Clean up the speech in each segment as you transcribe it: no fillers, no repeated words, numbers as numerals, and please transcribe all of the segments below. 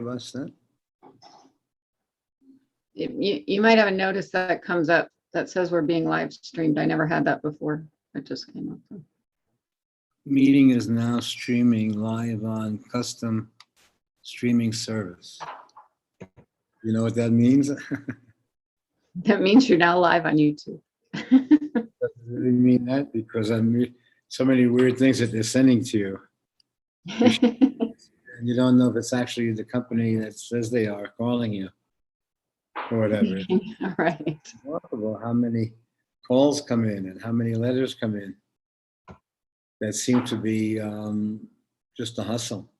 of us then? You might have a notice that comes up that says we're being live streamed. I never had that before. It just came up. Meeting is now streaming live on custom streaming service. You know what that means? That means you're now live on YouTube. Does it really mean that? Because I mean, so many weird things that they're sending to you. And you don't know if it's actually the company that says they are calling you or whatever. Right. It's remarkable how many calls come in and how many letters come in that seem to be just a hustle.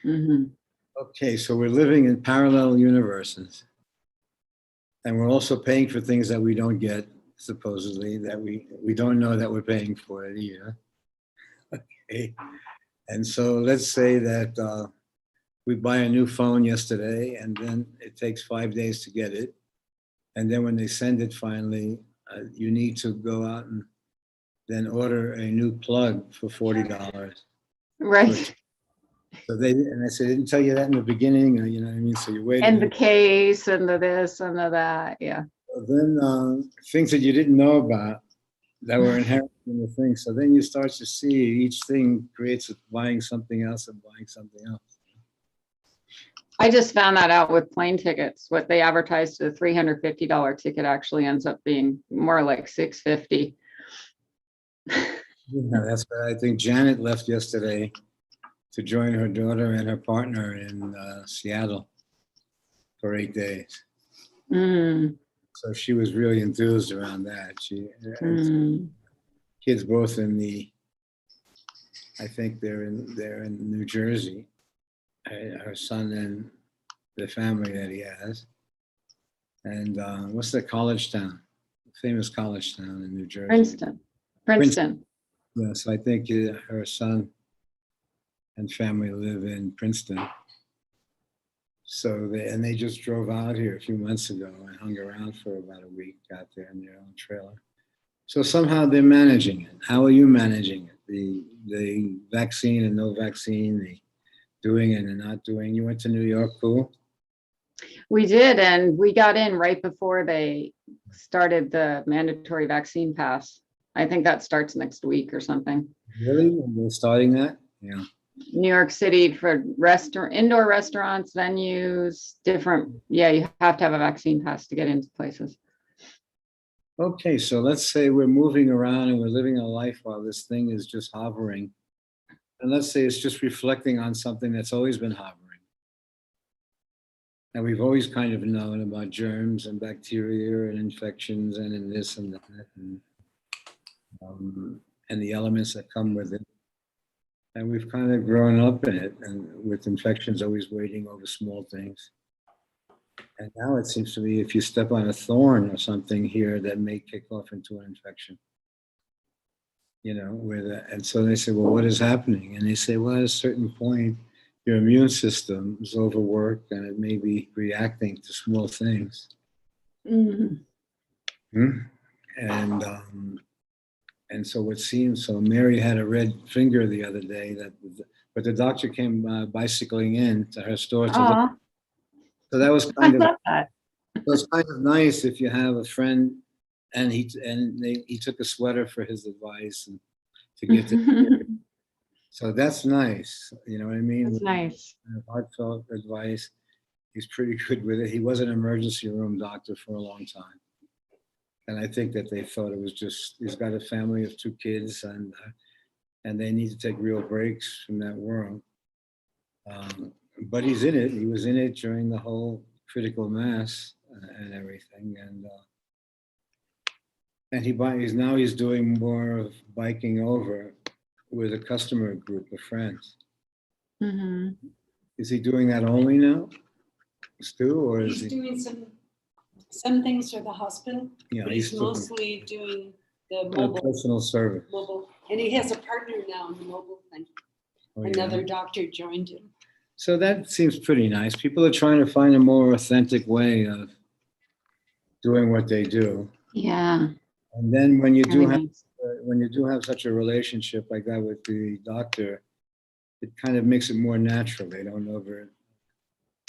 Mm-hmm. Okay, so we're living in parallel universes. And we're also paying for things that we don't get, supposedly, that we don't know that we're paying for it either. Okay. And so let's say that we buy a new phone yesterday, and then it takes 5 days to get it. And then when they send it finally, you need to go out and then order a new plug for $40. Right. So and I said, didn't tell you that in the beginning, you know what I mean? So you wait. And the case and the this and the that, yeah. Then things that you didn't know about that were inherent in the thing. So then you start to see each thing creates buying something else and buying something else. I just found that out with plane tickets. What they advertised as a $350 ticket actually ends up being more like $650. Yeah, that's what I think. Janet left yesterday to join her daughter and her partner in Seattle for 8 days. Mm. So she was really enthused around that. Kids both in I think they're in New Jersey. Her son and the family that he has. And what's the college town? Famous college town in New Jersey. Princeton. Yes, I think her son and family live in Princeton. So they just drove out here a few months ago and hung around for about a week out there in their own trailer. So somehow they're managing it. How are you managing it? The vaccine and no vaccine, the doing it and not doing. You went to New York, cool? We did, and we got in right before they started the mandatory vaccine pass. I think that starts next week or something. Really? They're starting that? Yeah. New York City for indoor restaurants, venues, different. Yeah, you have to have a vaccine pass to get into places. Okay, so let's say we're moving around and we're living a life while this thing is just hovering. And let's say it's just reflecting on something that's always been hovering. And we've always kind of known about germs and bacteria and infections and in this and that and the elements that come with it. And we've kind of grown up in it, and with infections always waiting over small things. And now it seems to me if you step on a thorn or something here, that may kick off into an infection. You know, and so they say, well, what is happening? And they say, well, at a certain point, your immune system is overworked and it may be reacting to small things. Mm-hmm. And so it seems, so Mary had a red finger the other day, but the doctor came bicycling in to her store to look. So that was kind of nice if you have a friend and he took a sweater for his advice and to get to. So that's nice. You know what I mean? That's nice. Heartfelt advice. He's pretty good with it. He was an emergency room doctor for a long time. And I think that they thought it was just, he's got a family of 2 kids and they need to take real breaks from that world. But he's in it. He was in it during the whole critical mass and everything. And he's doing more of biking over with a customer group of friends. Mm-hmm. Is he doing that only now, Stu, or is he doing some things for the hospital? Yeah, but he's mostly doing the mobile personal service. And he has a partner now in the mobile thing. Another doctor joined him. So that seems pretty nice. People are trying to find a more authentic way of doing what they do. Yeah. And then when you do have such a relationship like that with the doctor, it kind of makes it more natural. They don't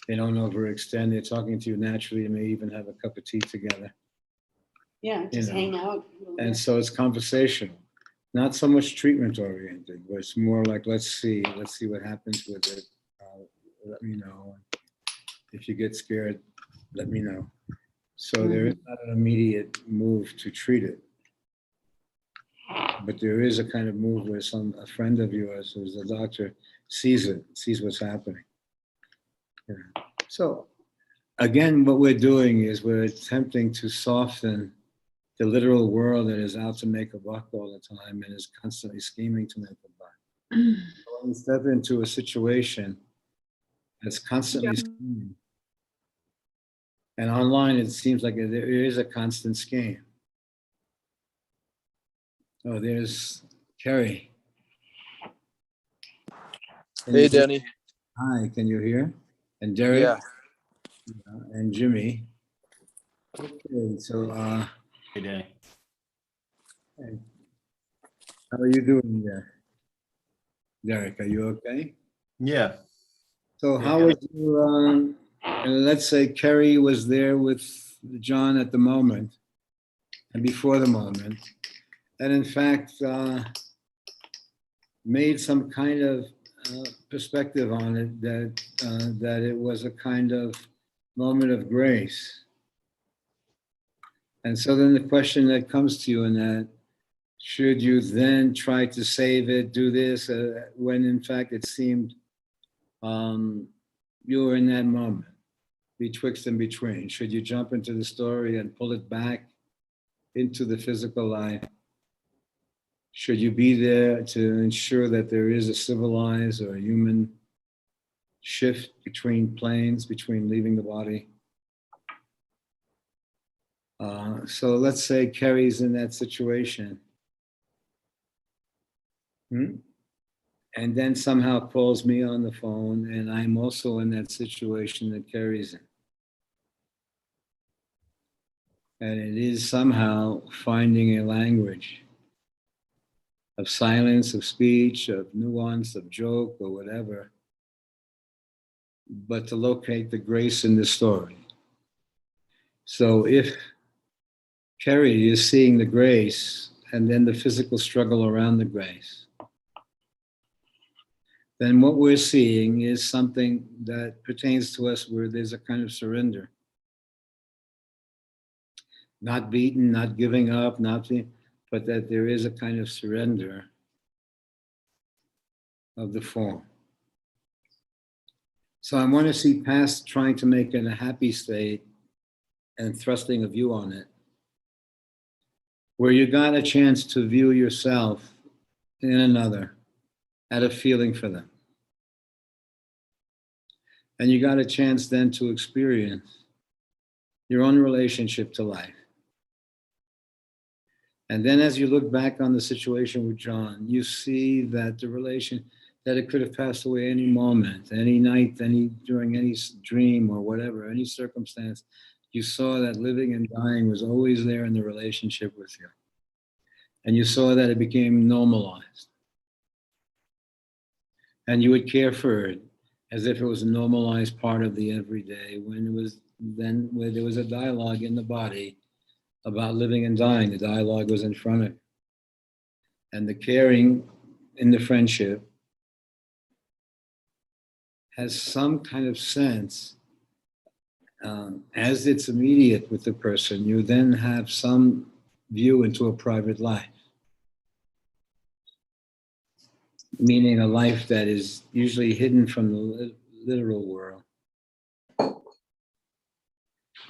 They don't overextend. They're talking to you naturally. You may even have a cup of tea together. Yeah, just know. hang out. a little And bit. so it's conversational, not so much treatment oriented, but it's more like, let's see what happens with it. Let me know. If you get scared, let me know. So there is not an immediate move to treat it. But there is a kind of move where a friend of yours who's a doctor sees what's happening. Yeah. So again, what we're doing is we're attempting to soften the literal world that is out to make a buck all the time and is constantly scheming to make a buck. So when we step into a situation that's constantly scheming, and online it seems like there is a constant scheme. Oh, there's Kerry. Hey, Danny. Hi, can you hear? And Derek? Yeah. And Jimmy. Okay, so Hey, Danny. hey, how are you doing there? Derek, are you okay? Yeah. So Yeah, how yeah. was your, and let's say Kerry was there with John at the moment and before the moment, and in fact made some kind of perspective on it that it was a kind of moment of grace. And so then the question that comes to you in that, should you then try to save it, do this, when in fact it seemed you were in that moment, betwixt and between? Should you jump into the story and pull it back into the physical life? Should you be there to ensure that there is a civilized or a human shift between planes, between leaving the body? So let's say Kerry's in that situation. And then somehow calls me on the phone, and I'm also in that situation that Kerry's in. And it is somehow finding a language of silence, of speech, of nuance, of joke, or whatever, but to locate the grace in the story. So if Kerry is seeing the grace and then the physical struggle around the grace, then what we're seeing is something that pertains to us where there's a kind of surrender. Not beaten, not giving up, but that there is a kind of surrender of the form. So I want to see past trying to make it a happy state and thrusting a view on it, where you got a chance to view yourself in another, had a feeling for them. And you got a chance then to experience your own relationship to life. And then as you look back on the situation with John, you see that the relation, that it could have passed away any moment, any night, during any dream or whatever, any circumstance. You saw that living and dying was always there in the relationship with you. And you saw that it became normalized. And you would care for it as if it was a normalized part of the everyday, when it was then where there was a dialogue in the body about living and dying. The dialogue was in front of you. And the caring in the friendship has some kind of sense. As it's immediate with the person, you then have some view into a private life. Meaning a life that is usually hidden from the literal world.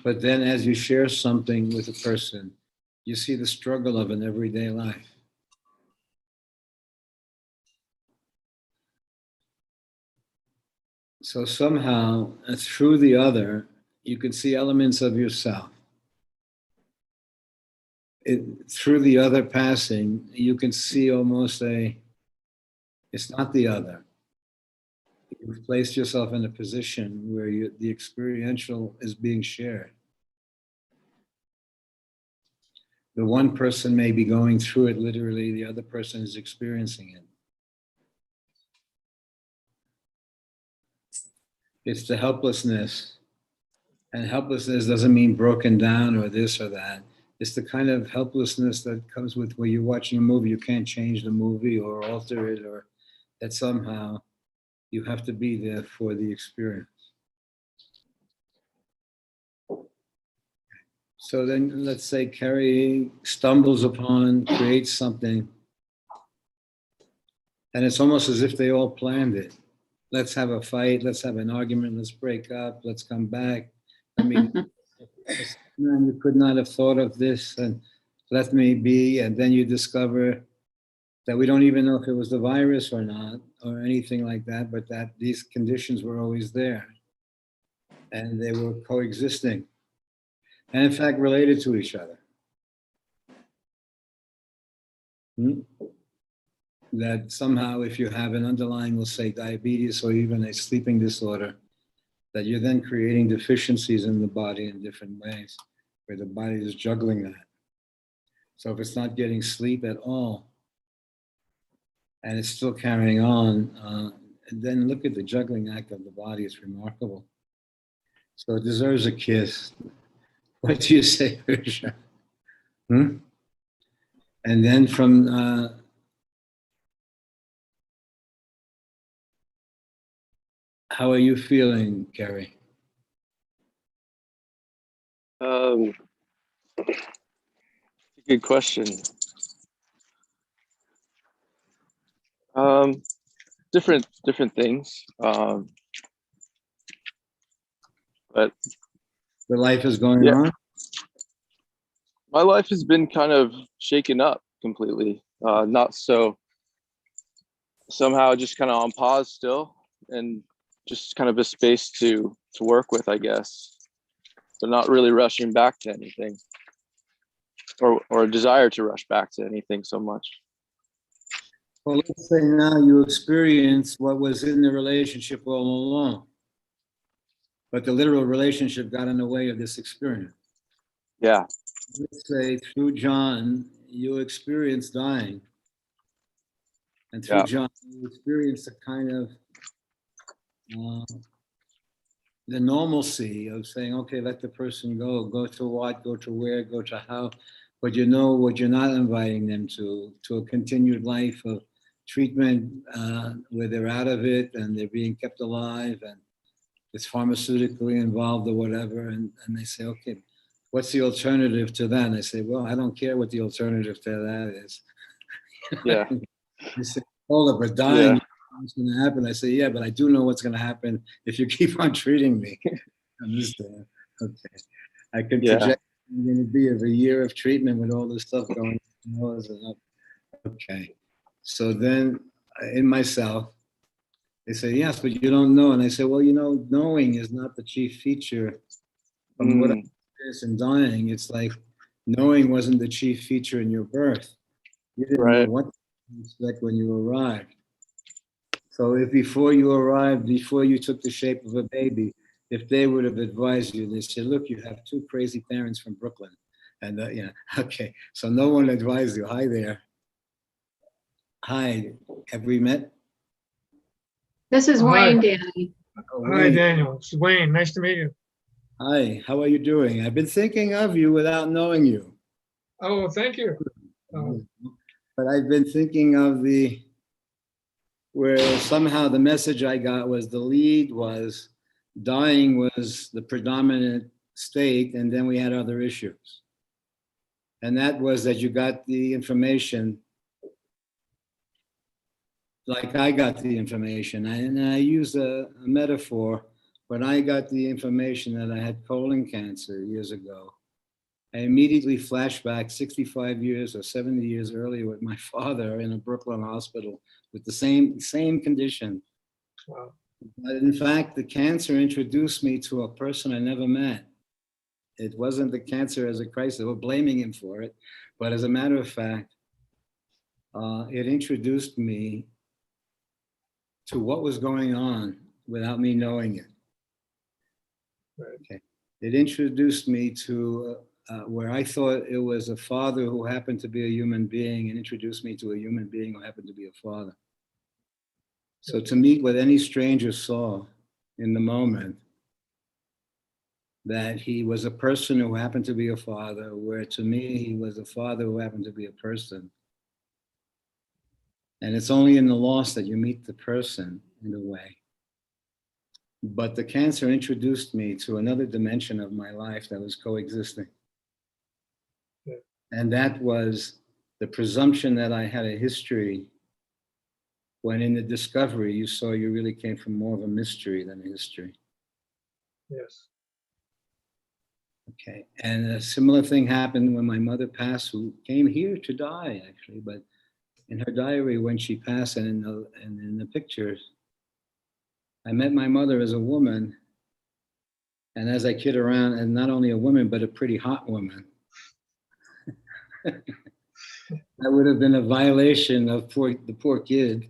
But then as you share something with a person, you see the struggle of an everyday life. So somehow, through the other, you can see elements of yourself. Through the other passing, you can see almost it's not the other. You've placed yourself in a position where the experiential is being shared. The one person may be going through it literally, the other person is experiencing it. It's the helplessness. And helplessness doesn't mean broken down or this or that. It's the kind of helplessness that comes with when you're watching a movie, you can't change the movie or alter it, or that somehow you have to be there for the experience. So then let's say Carrie stumbles upon, creates something, and it's almost as if they all planned it. Let's have a fight, let's have an argument, let's break up, let's come back. I mean, man, you could not have thought of this, and let me be. And then you discover that we don't even know if it was the virus or not, or anything like that, but that these conditions were always there. And they were coexisting, and in fact, related to each other. That somehow, if you have an underlying, we'll say, diabetes or even a sleeping disorder, that you're then creating deficiencies in the body in different ways, where the body is juggling that. So if it's not getting sleep at all, and it's still carrying on, and then look at the juggling act of the body, it's remarkable. So it deserves a kiss. What do you say, Harsha? And then from, how are you feeling, Carrie? Good question. Different things. But The life is going Yeah. on? my life has been kind of shaken up completely. Not so somehow just kind of on pause still, and just kind of a space to work with, I guess, but not really rushing back to anything, or a desire to rush back to anything so much. Well, let's say now you experience what was in the relationship all along, but the literal relationship got in the way of this experience. Yeah, Let's say through John, you experience dying. And through Yeah. John, you experience a kind of the normalcy of saying, okay, let the person go to what, go to where, go to how, but you know what you're not inviting them to a continued life of treatment where they're out of it and they're being kept alive and it's pharmaceutically involved or whatever. And they say, okay, what's the alternative to that? And I say, well, I don't care what the alternative to that is. yeah, They say, hold up, we're dying. Yeah. What's going to happen? I say, yeah, but I do know what's going to happen if you keep on treating me. Understand? Okay. I can Yeah. project it's going to be of a year of treatment with all this stuff going on. Okay. So then in myself, they say, yes, but you don't know. And I say, well, you know, knowing is not the chief feature from what I experienced in dying. It's like knowing wasn't the chief feature in your birth. You didn't know Right. what to expect when you arrived. So if before you arrived, before you took the shape of a baby, if they would have advised you, they said, look, you have two crazy parents from Brooklyn. And okay, so no one advised you. Hi there. Hi, have we met? This is Hi. Wayne, Danny. Oh, Hi, Wayne. Daniel. It's Wayne. Nice to meet you. Hi, how are you doing? I've been thinking of you without knowing you. Oh, thank you. But I've been thinking of where somehow the message I got was the lead was dying was the predominant state, and then we had other issues. And that was that you got the information like I got the information. And I use a metaphor. When I got the information that I had colon cancer years ago, I immediately flashed back 65 years or 70 years earlier with my father in a Brooklyn hospital with the same condition. Wow. But in fact, the cancer introduced me to a person I never met. It wasn't the cancer as a crisis. We're blaming him for it. But as a matter of fact, it introduced me to what was going on without me knowing it. Okay. It introduced me to where I thought it was a father who happened to be a human being, and introduced me to a human being who happened to be a father. So to meet what any stranger saw in the moment that he was a person who happened to be a father, where to me, he was a father who happened to be a person. And it's only in the loss that you meet the person in a way. But the cancer introduced me to another dimension of my life that was coexisting. Yeah. And that was the presumption that I had a history, when in the discovery you saw you really came from more of a mystery than a history. Yes. Okay, and a similar thing happened when my mother passed, who came here to die actually, but in her diary when she passed and in the pictures, I met my mother as a woman, and as I kid around, and not only a woman, but a pretty hot woman. That would have been a violation of the poor kid.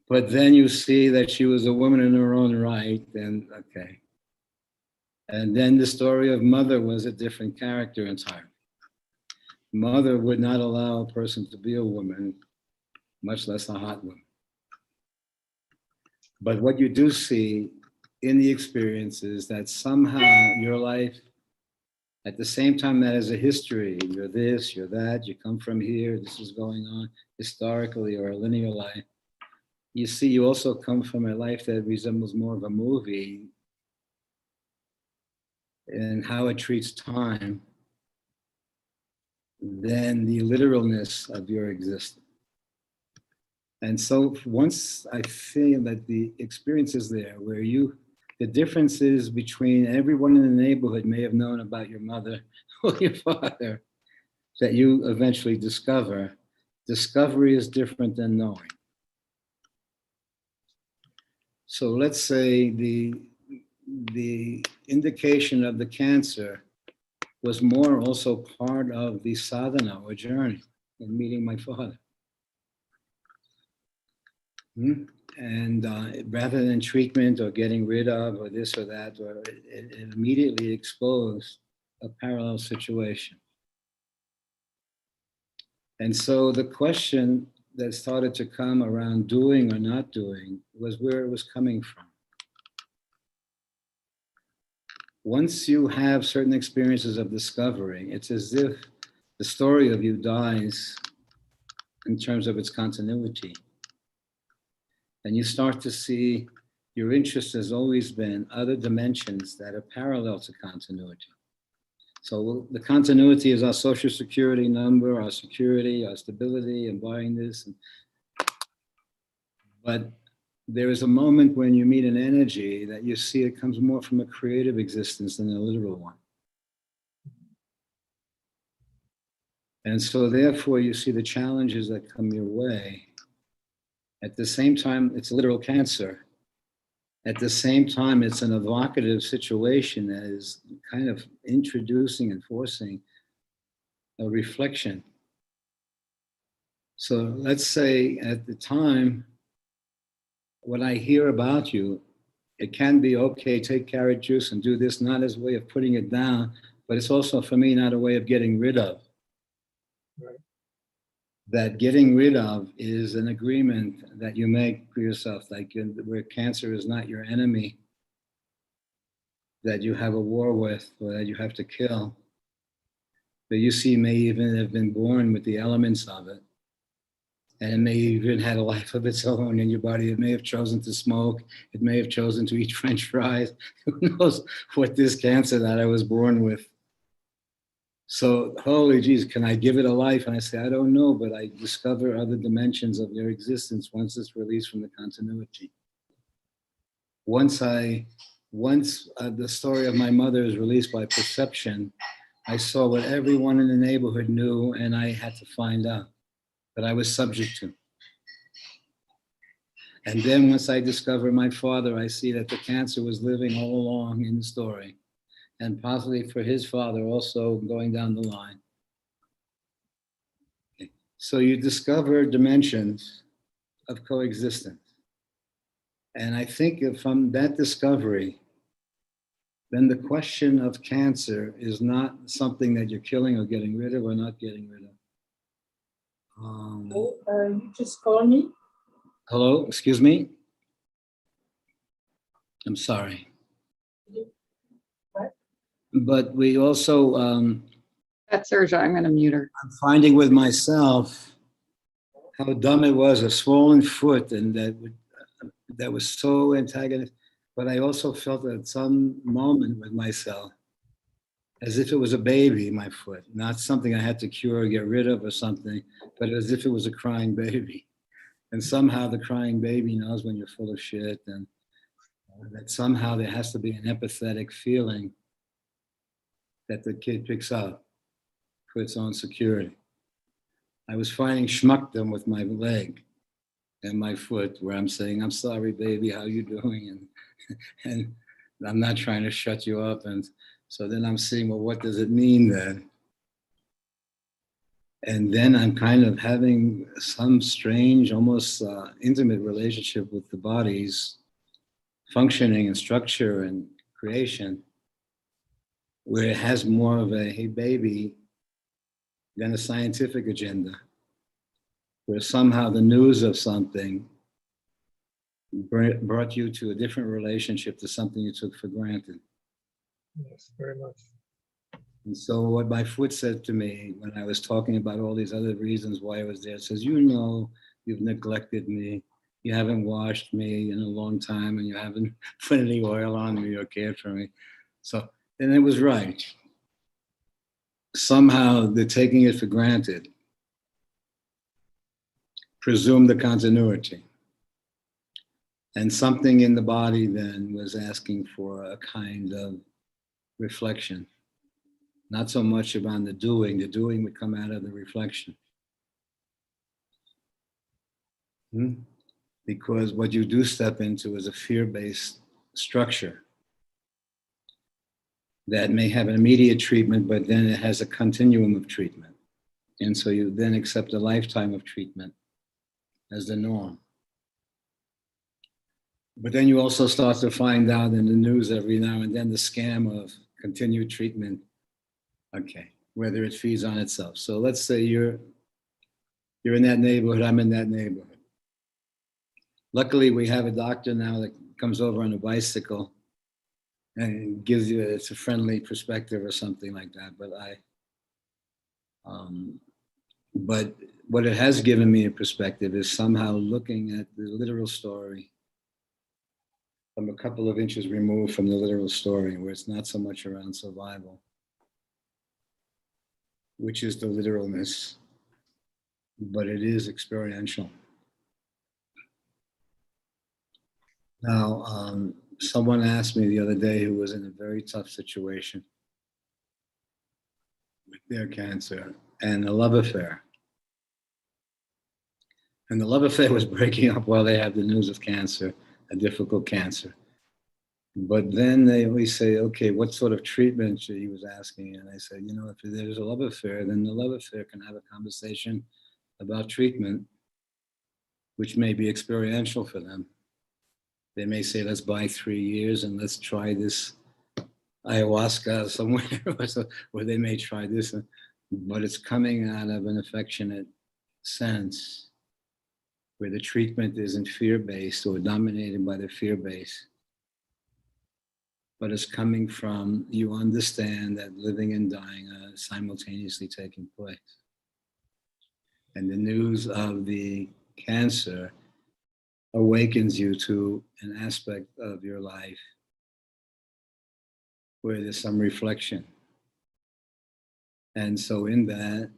But then you see that she was a woman in her own right, and okay. And then the story of mother was a different character entirely. Mother would not allow a person to be a woman, much less a hot woman. But what you do see in the experience is that somehow your life, at the same time that is a history, you're this, you're that, you come from here, this is going on historically or a linear life. You see, you also come from a life that resembles more of a movie in how it treats time than the literalness of your existence. And so once I feel that the experience is there, where the differences between everyone in the neighborhood may have known about your mother or your father, that you eventually discover, discovery is different than knowing. So let's say the indication of the cancer was more also part of the sadhana or journey in meeting my father. And rather than treatment or getting rid of or this or that, or it immediately exposed a parallel situation. And so the question that started to come around doing or not doing was where it was coming from. Once you have certain experiences of discovery, it's as if the story of you dies in terms of its continuity. And you start to see your interest has always been other dimensions that are parallel to continuity. So the continuity is our social security number, our security, our stability, and buying this. But there is a moment when you meet an energy that you see it comes more from a creative existence than a literal one. And so therefore you see the challenges that come your way. At the same time, it's literal cancer. At the same time, it's an evocative situation that is kind of introducing and forcing a reflection. So let's say at the time, what I hear about you, it can be, okay, take carrot juice and do this, not as a way of putting it down, but it's also for me not a way of getting rid of. Right. That getting rid of is an agreement that you make for yourself, like where cancer is not your enemy, that you have a war with or that you have to kill. But you see, may even have been born with the elements of it. And it may even had a life of its own in your body. It may have chosen to smoke. It may have chosen to eat French fries. Who knows what this cancer that I was born with. So, holy Jesus, can I give it a life? And I say, I don't know, but I discover other dimensions of your existence once it's released from the continuity. Once the story of my mother is released by perception, I saw what everyone in the neighborhood knew, and I had to find out that I was subject to. And then once I discover my father, I see that the cancer was living all along in the story, and possibly for his father also going down the line. Okay. So you discover dimensions of coexistence. And I think from that discovery, then the question of cancer is not something that you're killing or getting rid of or not getting rid of. You just called me? Hello, excuse me? I'm sorry. What? But we also, That's Sergio. I'm gonna mute her. I'm finding with myself how dumb it was, a swollen foot, and that was so antagonistic. But I also felt at some moment with myself as if it was a baby, my foot, not something I had to cure or get rid of or something, but as if it was a crying baby. And somehow the crying baby knows when you're full of shit, and that somehow there has to be an empathetic feeling that the kid picks up for its own security. I was finding schmuckdom with my leg and my foot, where I'm saying, "I'm sorry, baby, how you doing?" And I'm not trying to shut you up. And so then I'm seeing, well, what does it mean then? And then I'm kind of having some strange, almost intimate relationship with the body's functioning and structure and creation, where it has more of a, hey, baby, than a scientific agenda, where somehow the news of something brought you to a different relationship to something you took for granted. Yes, very much. And so what my foot said to me when I was talking about all these other reasons why I was there, it says, you know, you've neglected me. You haven't washed me in a long time, and you haven't put any oil on me or cared for me. So, and it was right. Somehow they're taking it for granted. Presume the continuity. And something in the body then was asking for a kind of reflection. Not so much about the doing would come out of the reflection. Because what you do step into is a fear-based structure that may have an immediate treatment, but then it has a continuum of treatment. And so you then accept a lifetime of treatment as the norm. But then you also start to find out in the news every now and then the scam of continued treatment. Okay, whether it feeds on itself. So let's say you're in that neighborhood, I'm in that neighborhood. Luckily, we have a doctor now that comes over on a bicycle and gives you, it's a friendly perspective or something like that. But what it has given me a perspective is somehow looking at the literal story from a couple of inches removed from the literal story, where it's not so much around survival, which is the literalness, but it is experiential. Now, someone asked me the other day who was in a very tough situation with their cancer and a love affair. And the love affair was breaking up while they had the news of cancer, a difficult cancer. But then they always say, okay, what sort of treatment he was asking? And I said, you know, if there's a love affair, then the love affair can have a conversation about treatment, which may be experiential for them. They may say, let's buy 3 years and let's try this ayahuasca somewhere, or they may try this, but it's coming out of an affectionate sense where the treatment isn't fear-based or dominated by the fear base, but it's coming from, you understand that living and dying are simultaneously taking place. And the news of the cancer awakens you to an aspect of your life where there's some reflection. And so in that,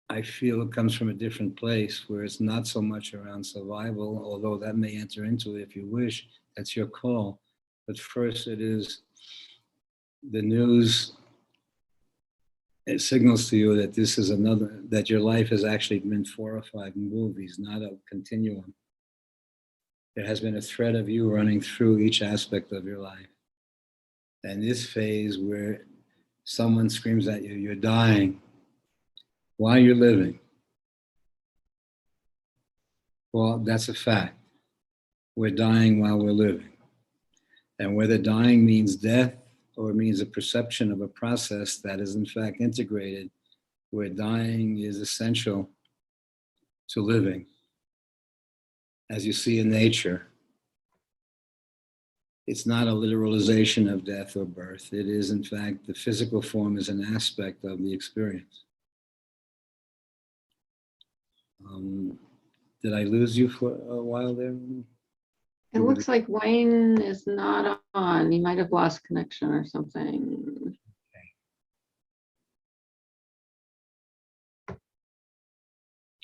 I feel it comes from a different place where it's not so much around survival, although that may enter into it if you wish, that's your call. But first it is the news, it signals to you that this is another, that your life has actually been 4 or 5 movies, not a continuum. There has been a thread of you running through each aspect of your life. And this phase where someone screams at you, you're dying while you're living. Well, that's a fact. We're dying while we're living. And whether dying means death or means a perception of a process that is in fact integrated, where dying is essential to living. As you see in nature, it's not a literalization of death or birth. It is, in fact, the physical form is an aspect of the experience. Did I lose you for a while there? It looks like Wayne is not on. He might have lost connection or something.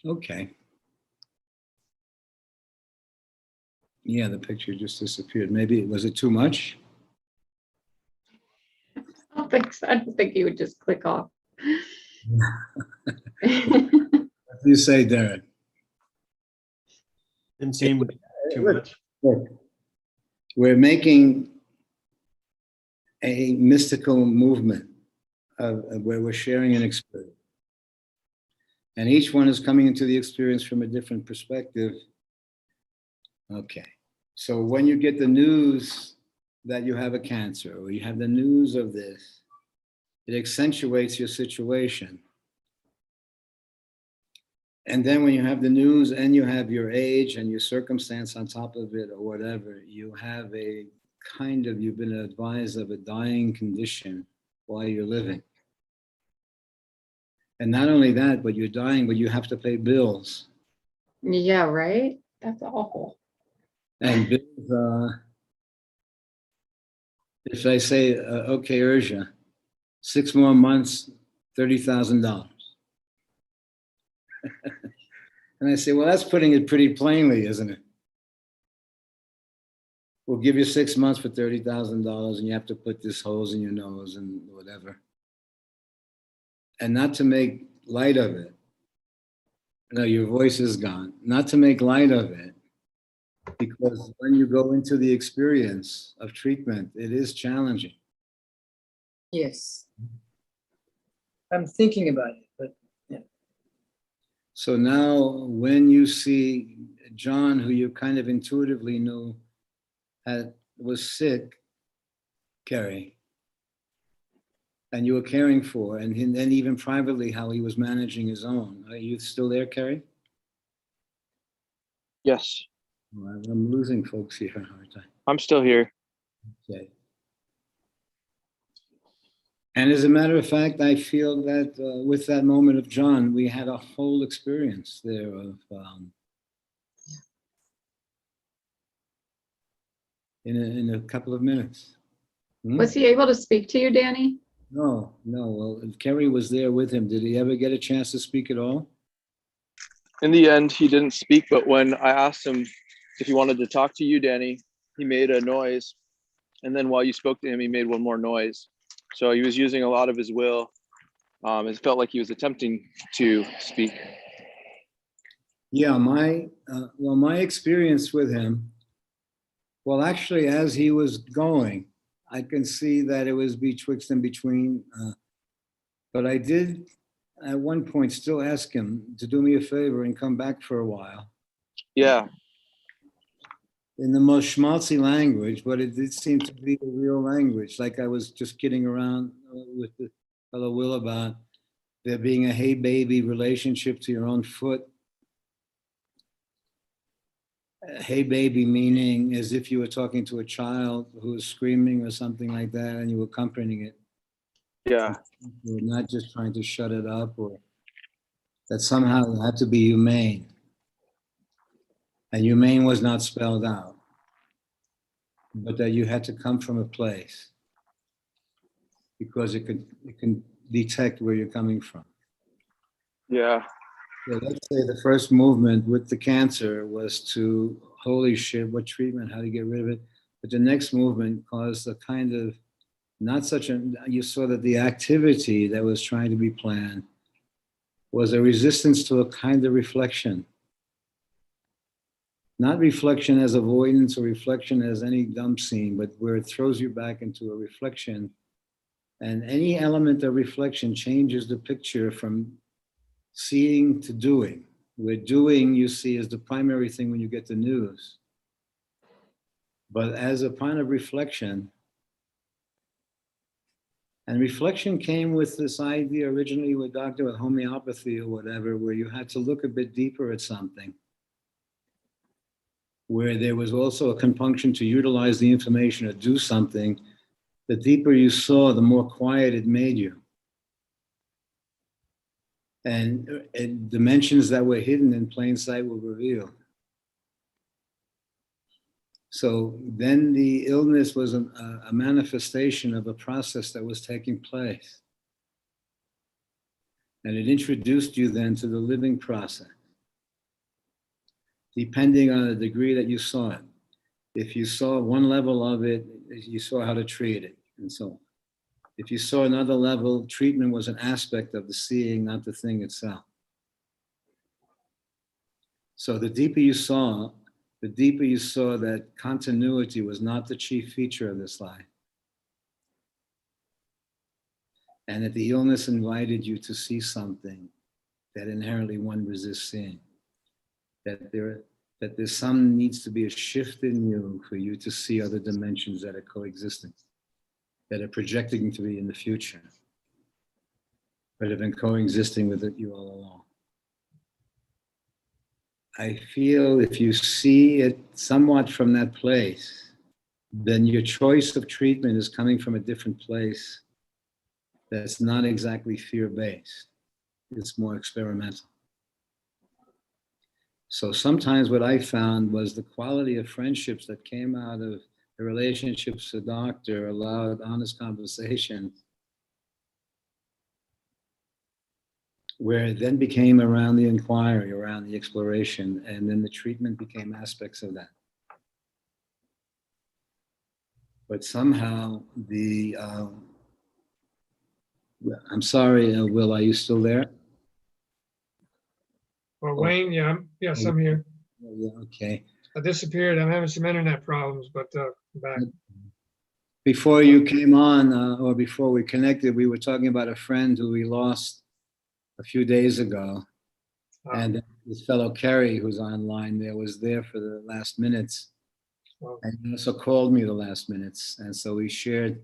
Okay. Yeah, the picture just disappeared. Maybe, was it too much? I don't think so. I don't think he would just click off. What do you say, Derek? Didn't seem too much. Look, we're making a mystical movement of where we're sharing an experience. And each one is coming into the experience from a different perspective. Okay. So when you get the news that you have a cancer, or you have the news of this, it accentuates your situation. And then when you have the news and you have your age and your circumstance on top of it or whatever, you have a kind of, you've been advised of a dying condition while you're living. And not only that, but you're dying, but you have to pay bills. Yeah, right? That's awful. And bills, if I say, okay, Urja, 6 more months, $30,000. And I say, well, that's putting it pretty plainly, isn't it? We'll give you 6 months for $30,000 and you have to put this holes in your nose and whatever. And not to make light of it. No, your voice is gone. Not to make light of it, because when you go into the experience of treatment, it is challenging. Yes. I'm thinking about it, but So now when you see John, who you kind of intuitively knew was sick, Carrie, and you were caring for, and then even privately how he was managing his own. Are you still there, Carrie? Yes, Well, I'm losing folks here, aren't I? I'm still here. Okay. And as a matter of fact, I feel that with that moment of John, we had a whole experience there of in a couple of minutes. Was he able to speak to you, Danny? No. Well, Kerry was there with him. Did he ever get a chance to speak at all? In the end, he didn't speak, but when I asked him if he wanted to talk to you, Danny, he made a noise. And then while you spoke to him, he made one more noise. So he was using a lot of his will. It felt like he was attempting to speak. Yeah, my experience with him, well, actually, as he was going, I can see that it was betwixt and between. But I did, at one point, still ask him to do me a favor and come back for a while. Yeah, In the most schmaltzy language, but it did seem to be a real language. Like I was just kidding around with the fellow Will about there being a hey baby relationship to your own foot. Hey baby meaning as if you were talking to a child who was screaming or something like that and you were comforting it. yeah, You're not just trying to shut it up, or that somehow you had to be humane. And humane was not spelled out, but that you had to come from a place because it can detect where you're coming from. yeah, So let's say the first movement with the cancer was to, holy shit, what treatment, how to get rid of it. But the next movement caused a kind of, not such a, you saw that the activity that was trying to be planned was a resistance to a kind of reflection. Not reflection as avoidance or reflection as any dump scene, but where it throws you back into a reflection. And any element of reflection changes the picture from seeing to doing, where doing you see is the primary thing when you get the news. But as a point of reflection, and reflection came with this idea originally with doctor with homeopathy or whatever, where you had to look a bit deeper at something. where there was also a compunction to utilize the information or do something, the deeper you saw, the more quiet it made you. And dimensions that were hidden in plain sight were revealed. So then the illness was a manifestation of a process that was taking place. And it introduced you then to the living process, depending on the degree that you saw it. If you saw one level of it, you saw how to treat it, and so on. If you saw another level, treatment was an aspect of the seeing, not the thing itself. So the deeper you saw that continuity was not the chief feature of this life. And that the illness invited you to see something that inherently one resists seeing. That there's some needs to be a shift in you for you to see other dimensions that are coexisting, that are projecting to be in the future, but have been coexisting with it you all along. I feel if you see it somewhat from that place, then your choice of treatment is coming from a different place that's not exactly fear-based. It's more experimental. So sometimes what I found was the quality of friendships that came out of the relationships the doctor allowed honest conversation, where it then became around the inquiry, around the exploration, and then the treatment became aspects of that. But somehow I'm sorry, Will, are you still there? Well, Wayne, yeah, yes, I'm here. Yeah, okay. I disappeared. I'm having some internet problems, but I'm back. Before you came on, or before we connected, we were talking about a friend who we lost a few days ago. And this fellow Kerry, who's online there, was there for the last minutes. Well, And he also called me the last minutes. And so we shared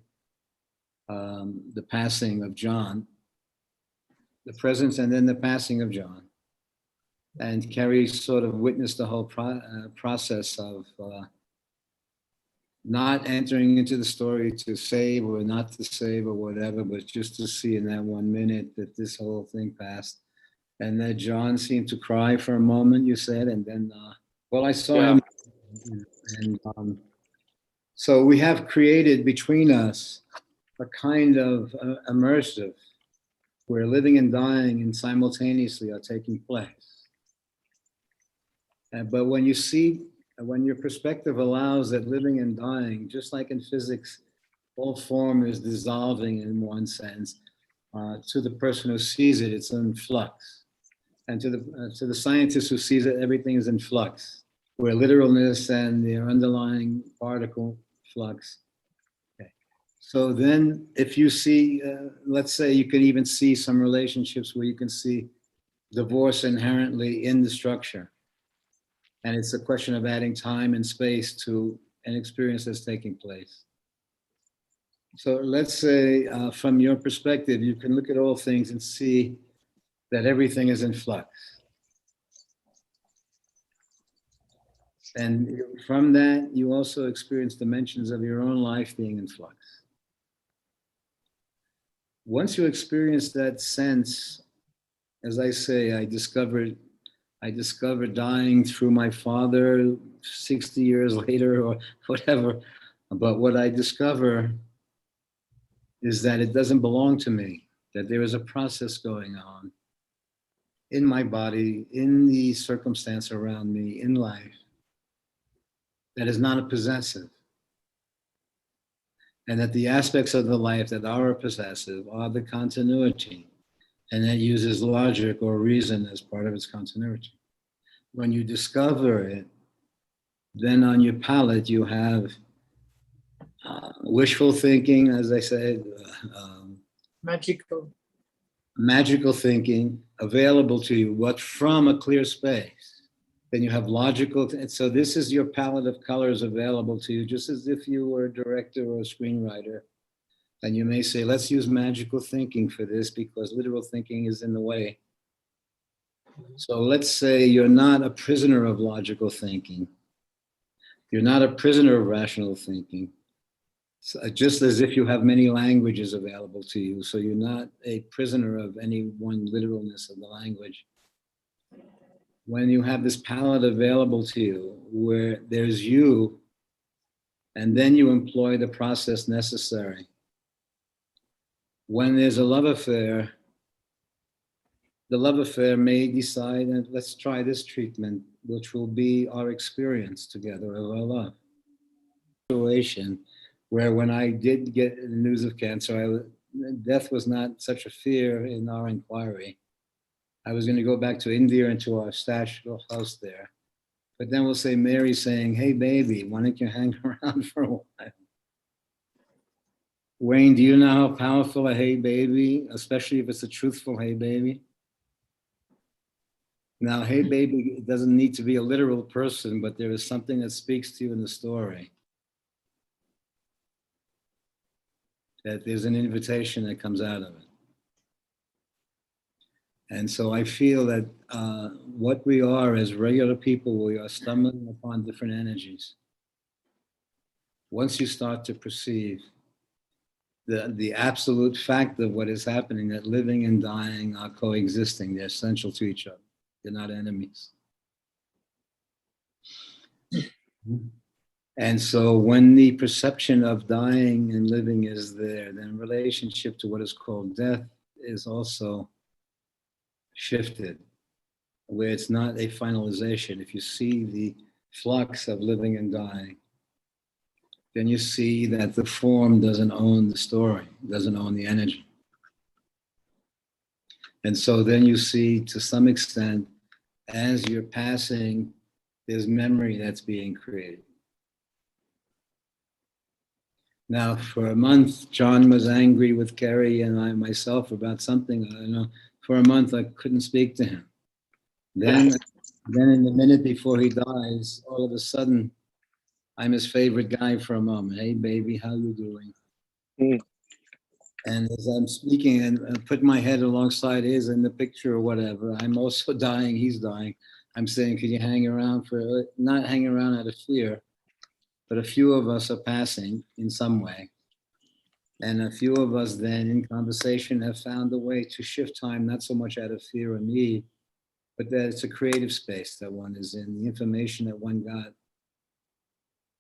the passing of John, the presence and then the passing of John. And Kerry sort of witnessed the whole process of not entering into the story to save or not to save or whatever, but just to see in that 1 minute that this whole thing passed. And that John seemed to cry for a moment, you said, and then, well, I saw him. And so we have created between us a kind of immersive where living and dying and simultaneously are taking place. But when you see, when your perspective allows that living and dying, just like in physics, all form is dissolving in one sense, to the person who sees it, it's in flux. And to the scientist who sees it, everything is in flux, where literalness and the underlying particle flux. Okay. So then if you see, let's say you can even see some relationships where you can see divorce inherently in the structure. And it's a question of adding time and space to an experience that's taking place. So let's say from your perspective, you can look at all things and see that everything is in flux. And from that, you also experience dimensions of your own life being in flux. Once you experience that sense, as I say, I discovered dying through my father 60 years later or whatever. But what I discover is that it doesn't belong to me, that there is a process going on in my body, in the circumstance around me, in life, that is not a possessive. And that the aspects of the life that are possessive are the continuity, and that uses logic or reason as part of its continuity. When you discover it, then on your palette you have wishful thinking, as I said, magical thinking available to you, but from a clear space. Then you have logical, so this is your palette of colors available to you, just as if you were a director or a screenwriter. And you may say, let's use magical thinking for this because literal thinking is in the way. So let's say you're not a prisoner of logical thinking, You're not a prisoner of rational thinking. Just as if you have many languages available to you. So you're not a prisoner of any one literalness of the language. When you have this palette available to you, where there's you, and then you employ the process necessary. When there's a love affair, the love affair may decide, and let's try this treatment, which will be our experience together of our love. Situation where when I did get the news of cancer, death was not such a fear in our inquiry. I was going to go back to India and to our stash house there. But then we'll say Mary saying, hey, baby, why don't you hang around for a while? Wayne, do you know how powerful a hey, baby, especially if it's a truthful hey, baby? Now, hey, baby, it doesn't need to be a literal person, but there is something that speaks to you in the story. That there's an invitation that comes out of it. And so I feel that what we are as regular people, we are stumbling upon different energies. Once you start to perceive the absolute fact of what is happening, that living and dying are coexisting, they're essential to each other, they're not enemies. And so when the perception of dying and living is there, then relationship to what is called death is also shifted, where it's not a finalization. If you see the flux of living and dying, then you see that the form doesn't own the story, doesn't own the energy. And so then you see, to some extent, as you're passing, there's memory that's being created. Now, for a month, John was angry with Kerry and I myself about something. I don't know. For a month, I couldn't speak to him. Then in the minute before he dies, all of a sudden, I'm his favorite guy for a moment. Hey, baby, how you doing? Mm. And as I'm speaking and put my head alongside his in the picture or whatever, I'm also dying, he's dying. I'm saying, could you hang around for, not hang around out of fear, but a few of us are passing in some way. And a few of us then in conversation have found a way to shift time, not so much out of fear or need, but that it's a creative space that one is in. The information that one got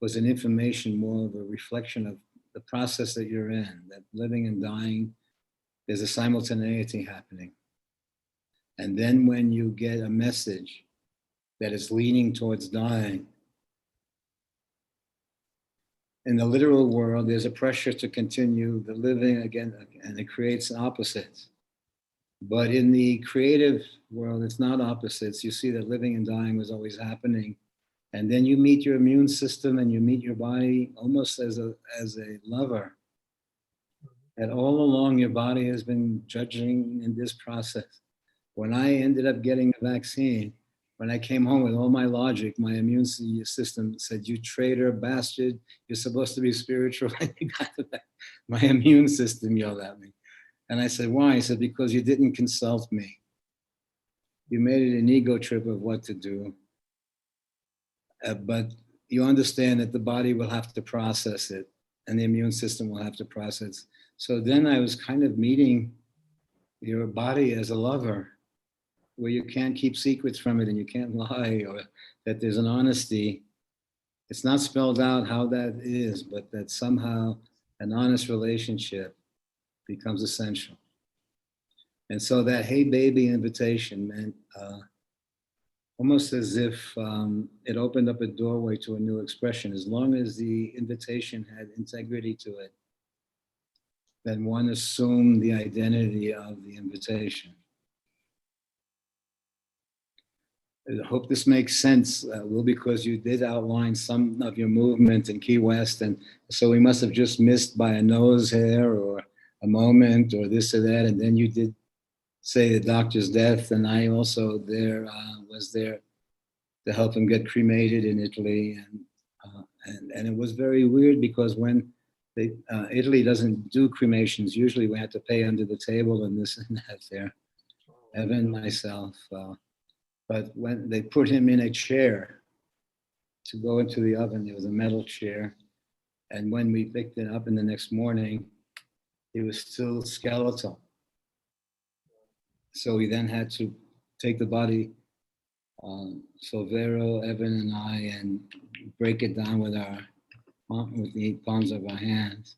was an information more of a reflection of the process that you're in, that living and dying, there's a simultaneity happening. And then when you get a message that is leaning towards dying, in the literal world, there's a pressure to continue the living again, and it creates opposites. But in the creative world, it's not opposites. You see that living and dying was always happening. And then you meet your immune system and you meet your body almost as a lover. And all along, your body has been judging in this process. When I ended up getting the vaccine, when I came home with all my logic, my immune system said, you traitor bastard, you're supposed to be spiritual. And you got the my immune system yelled at me. And I said, why? He said, because you didn't consult me. You made it an ego trip of what to do. But you understand that the body will have to process it and the immune system will have to process. So then I was kind of meeting your body as a lover, where you can't keep secrets from it and you can't lie, or that there's an honesty. It's not spelled out how that is, but that somehow an honest relationship becomes essential. And so that hey baby invitation meant almost as if it opened up a doorway to a new expression. As long as the invitation had integrity to it, then one assumed the identity of the invitation. I hope this makes sense, Will, because you did outline some of your movement in Key West, and so we must have just missed by a nose hair or a moment or this or that, and then you did say the doctor's death, and I also was there to help him get cremated in Italy, and it was very weird because when Italy doesn't do cremations, usually we have to pay under the table and this and that there, Evan, myself. But when they put him in a chair to go into the oven. There was a metal chair. And when we picked it up in the next morning, it was still skeletal. So we then had to take the body, Silvero, Evan, and I, and break it down with the palms of our hands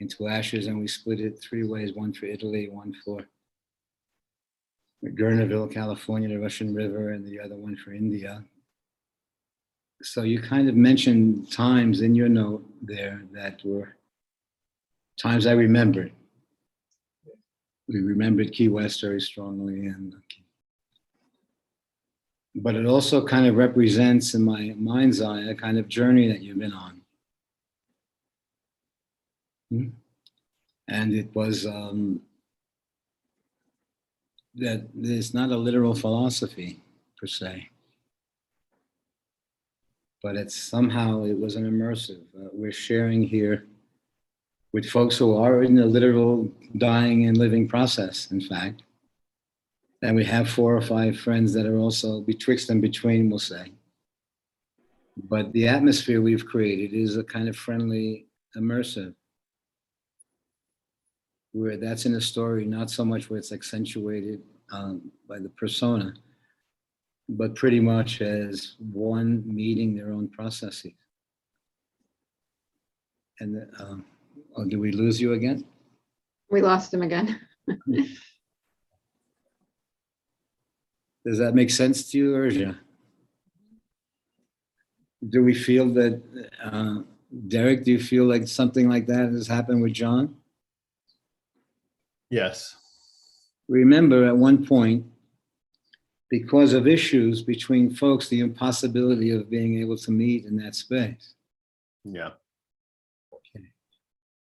into ashes, and we split it 3 ways: one for Italy, one for Gurneville, California, the Russian River, and the other one for India. So you kind of mentioned times in your note there that were times I remembered. We remembered Key West very strongly, but it also kind of represents in my mind's eye a kind of journey that you've been on. And it was that it's not a literal philosophy per se, but it's somehow, it was an immersive. We're sharing here with folks who are in the literal dying and living process, in fact. And we have 4 or 5 friends that are also betwixt and between, we'll say. But the atmosphere we've created is a kind of friendly, immersive, where that's in a story, not so much where it's accentuated by the persona, but pretty much as one meeting their own processes. And oh, did we lose you again? We lost him again. Does that make sense to you, Urja? Do we feel that, Derek, do you feel like something like that has happened with John? Yes. Remember at one point, because of issues between folks, the impossibility of being able to meet in that space. Yeah.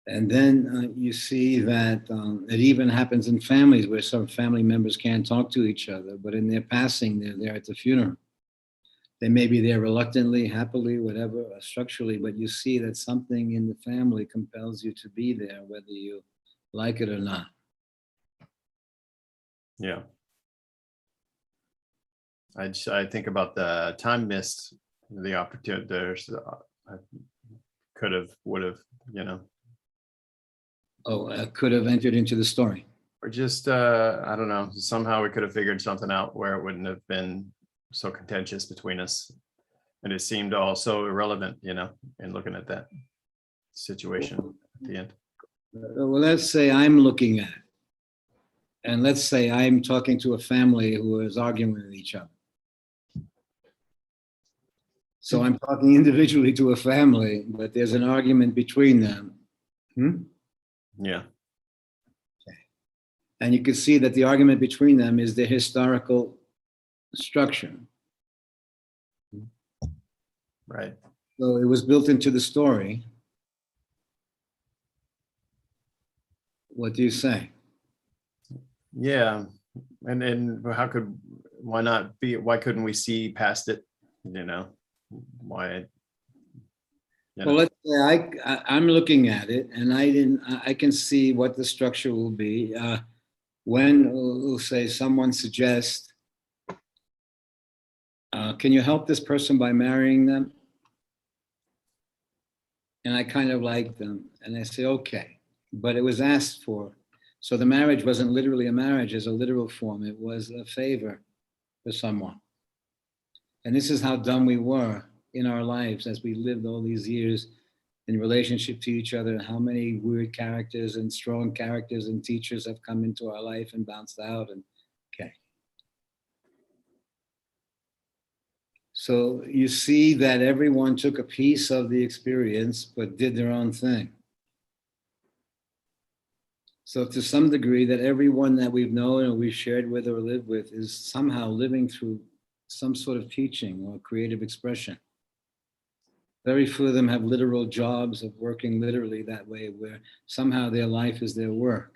And then you see that it even happens in families where some family members can't talk to each other, but in their passing, they're there at the funeral. They may be there reluctantly, happily, whatever, structurally, but you see that something in the family compels you to be there, whether you like it or not. Yeah. I think about the time missed, the opportunity. There's I could have, would have, Oh, could have entered into the story. or just I don't know. Somehow we could have figured something out where it wouldn't have been so contentious between us, and it seemed all so irrelevant, in looking at that situation at the end. Well, let's say I'm looking at it, and let's say I'm talking to a family who is arguing with each other. So I'm talking individually to a family, but there's an argument between them. Yeah. And you can see that the argument between them is the historical structure. Right. So it was built into the story. What do you say? Yeah. And why couldn't we see past it? Why? Well, let's say I'm looking at it, and I can see what the structure will be. When, we'll say, someone suggests, can you help this person by marrying them? And I kind of like them, and I say, okay, but it was asked for. So the marriage wasn't literally a marriage as a literal form. It was a favor for someone. And this is how dumb we were in our lives as we lived all these years in relationship to each other, how many weird characters and strong characters and teachers have come into our life and bounced out. And okay. So you see that everyone took a piece of the experience, but did their own thing. So to some degree, that everyone that we've known or we've shared with or lived with is somehow living through some sort of teaching or creative expression. Very few of them have literal jobs of working literally that way, where somehow their life is their work.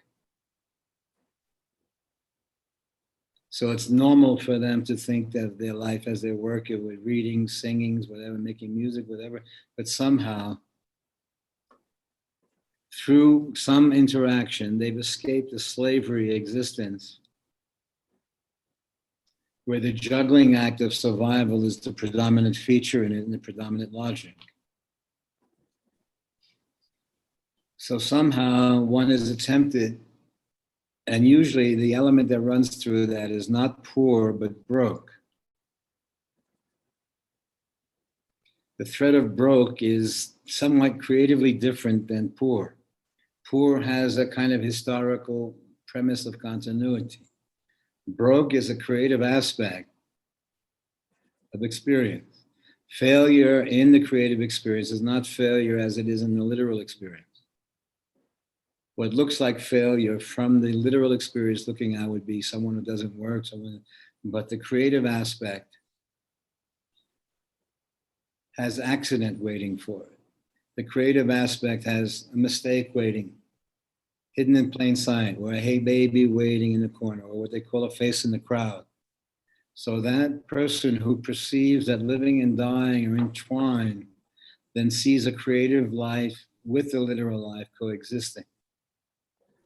So it's normal for them to think that their life as their work, it with reading, singing, whatever, making music, whatever, but somehow through some interaction, they've escaped the slavery existence where the juggling act of survival is the predominant feature in it and the predominant logic. So somehow one is attempted, and usually the element that runs through that is not poor, but broke. The thread of broke is somewhat creatively different than poor. Poor has a kind of historical premise of continuity. Broke is a creative aspect of experience. Failure in the creative experience is not failure as it is in the literal experience. What looks like failure from the literal experience looking out would be someone who doesn't work, but the creative aspect has accident waiting for it. The creative aspect has a mistake waiting, hidden in plain sight, or a hey baby waiting in the corner, or what they call a face in the crowd. So that person who perceives that living and dying are entwined then sees a creative life with the literal life coexisting.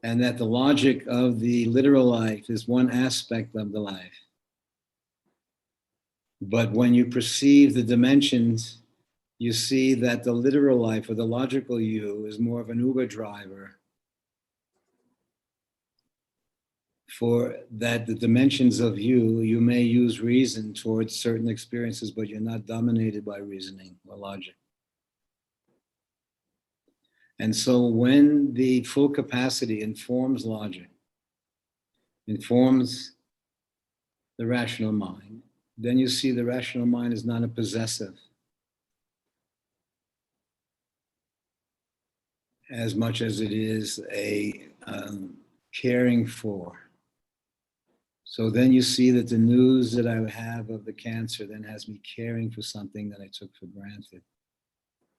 And that the logic of the literal life is one aspect of the life. But when you perceive the dimensions, you see that the literal life or the logical you is more of an Uber driver for that the dimensions of you may use reason towards certain experiences, but you're not dominated by reasoning or logic. And so when the full capacity informs logic, informs the rational mind, then you see the rational mind is not a possessive as much as it is a caring for. So then you see that the news that I have of the cancer then has me caring for something that I took for granted.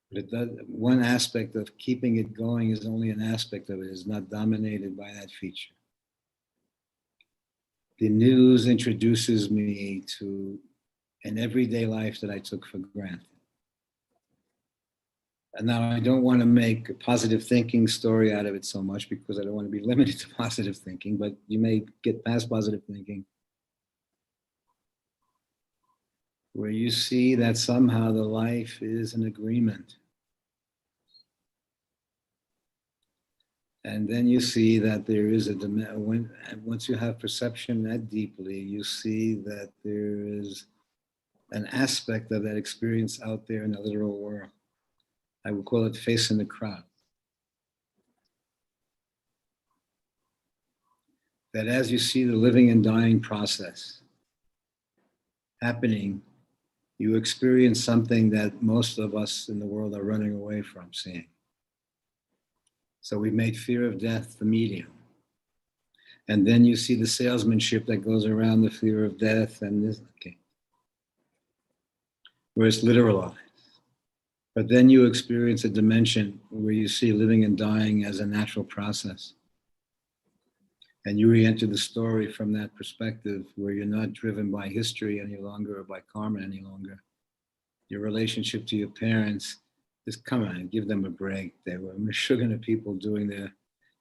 But it does, one aspect of keeping it going is only an aspect of it, is not dominated by that feature. The news introduces me to an everyday life that I took for granted. And now I don't want to make a positive thinking story out of it so much because I don't want to be limited to positive thinking, but you may get past positive thinking where you see that somehow the life is an agreement. And then you see that there is once you have perception that deeply, you see that there is an aspect of that experience out there in the literal world. I would call it facing the crowd. That as you see the living and dying process happening, you experience something that most of us in the world are running away from seeing. So we made fear of death the medium. And then you see the salesmanship that goes around the fear of death and this, okay, where it's literalized. But then you experience a dimension where you see living and dying as a natural process. And you re-enter the story from that perspective where you're not driven by history any longer or by karma any longer. Your relationship to your parents is, come on, give them a break. They were Meshuggah people doing their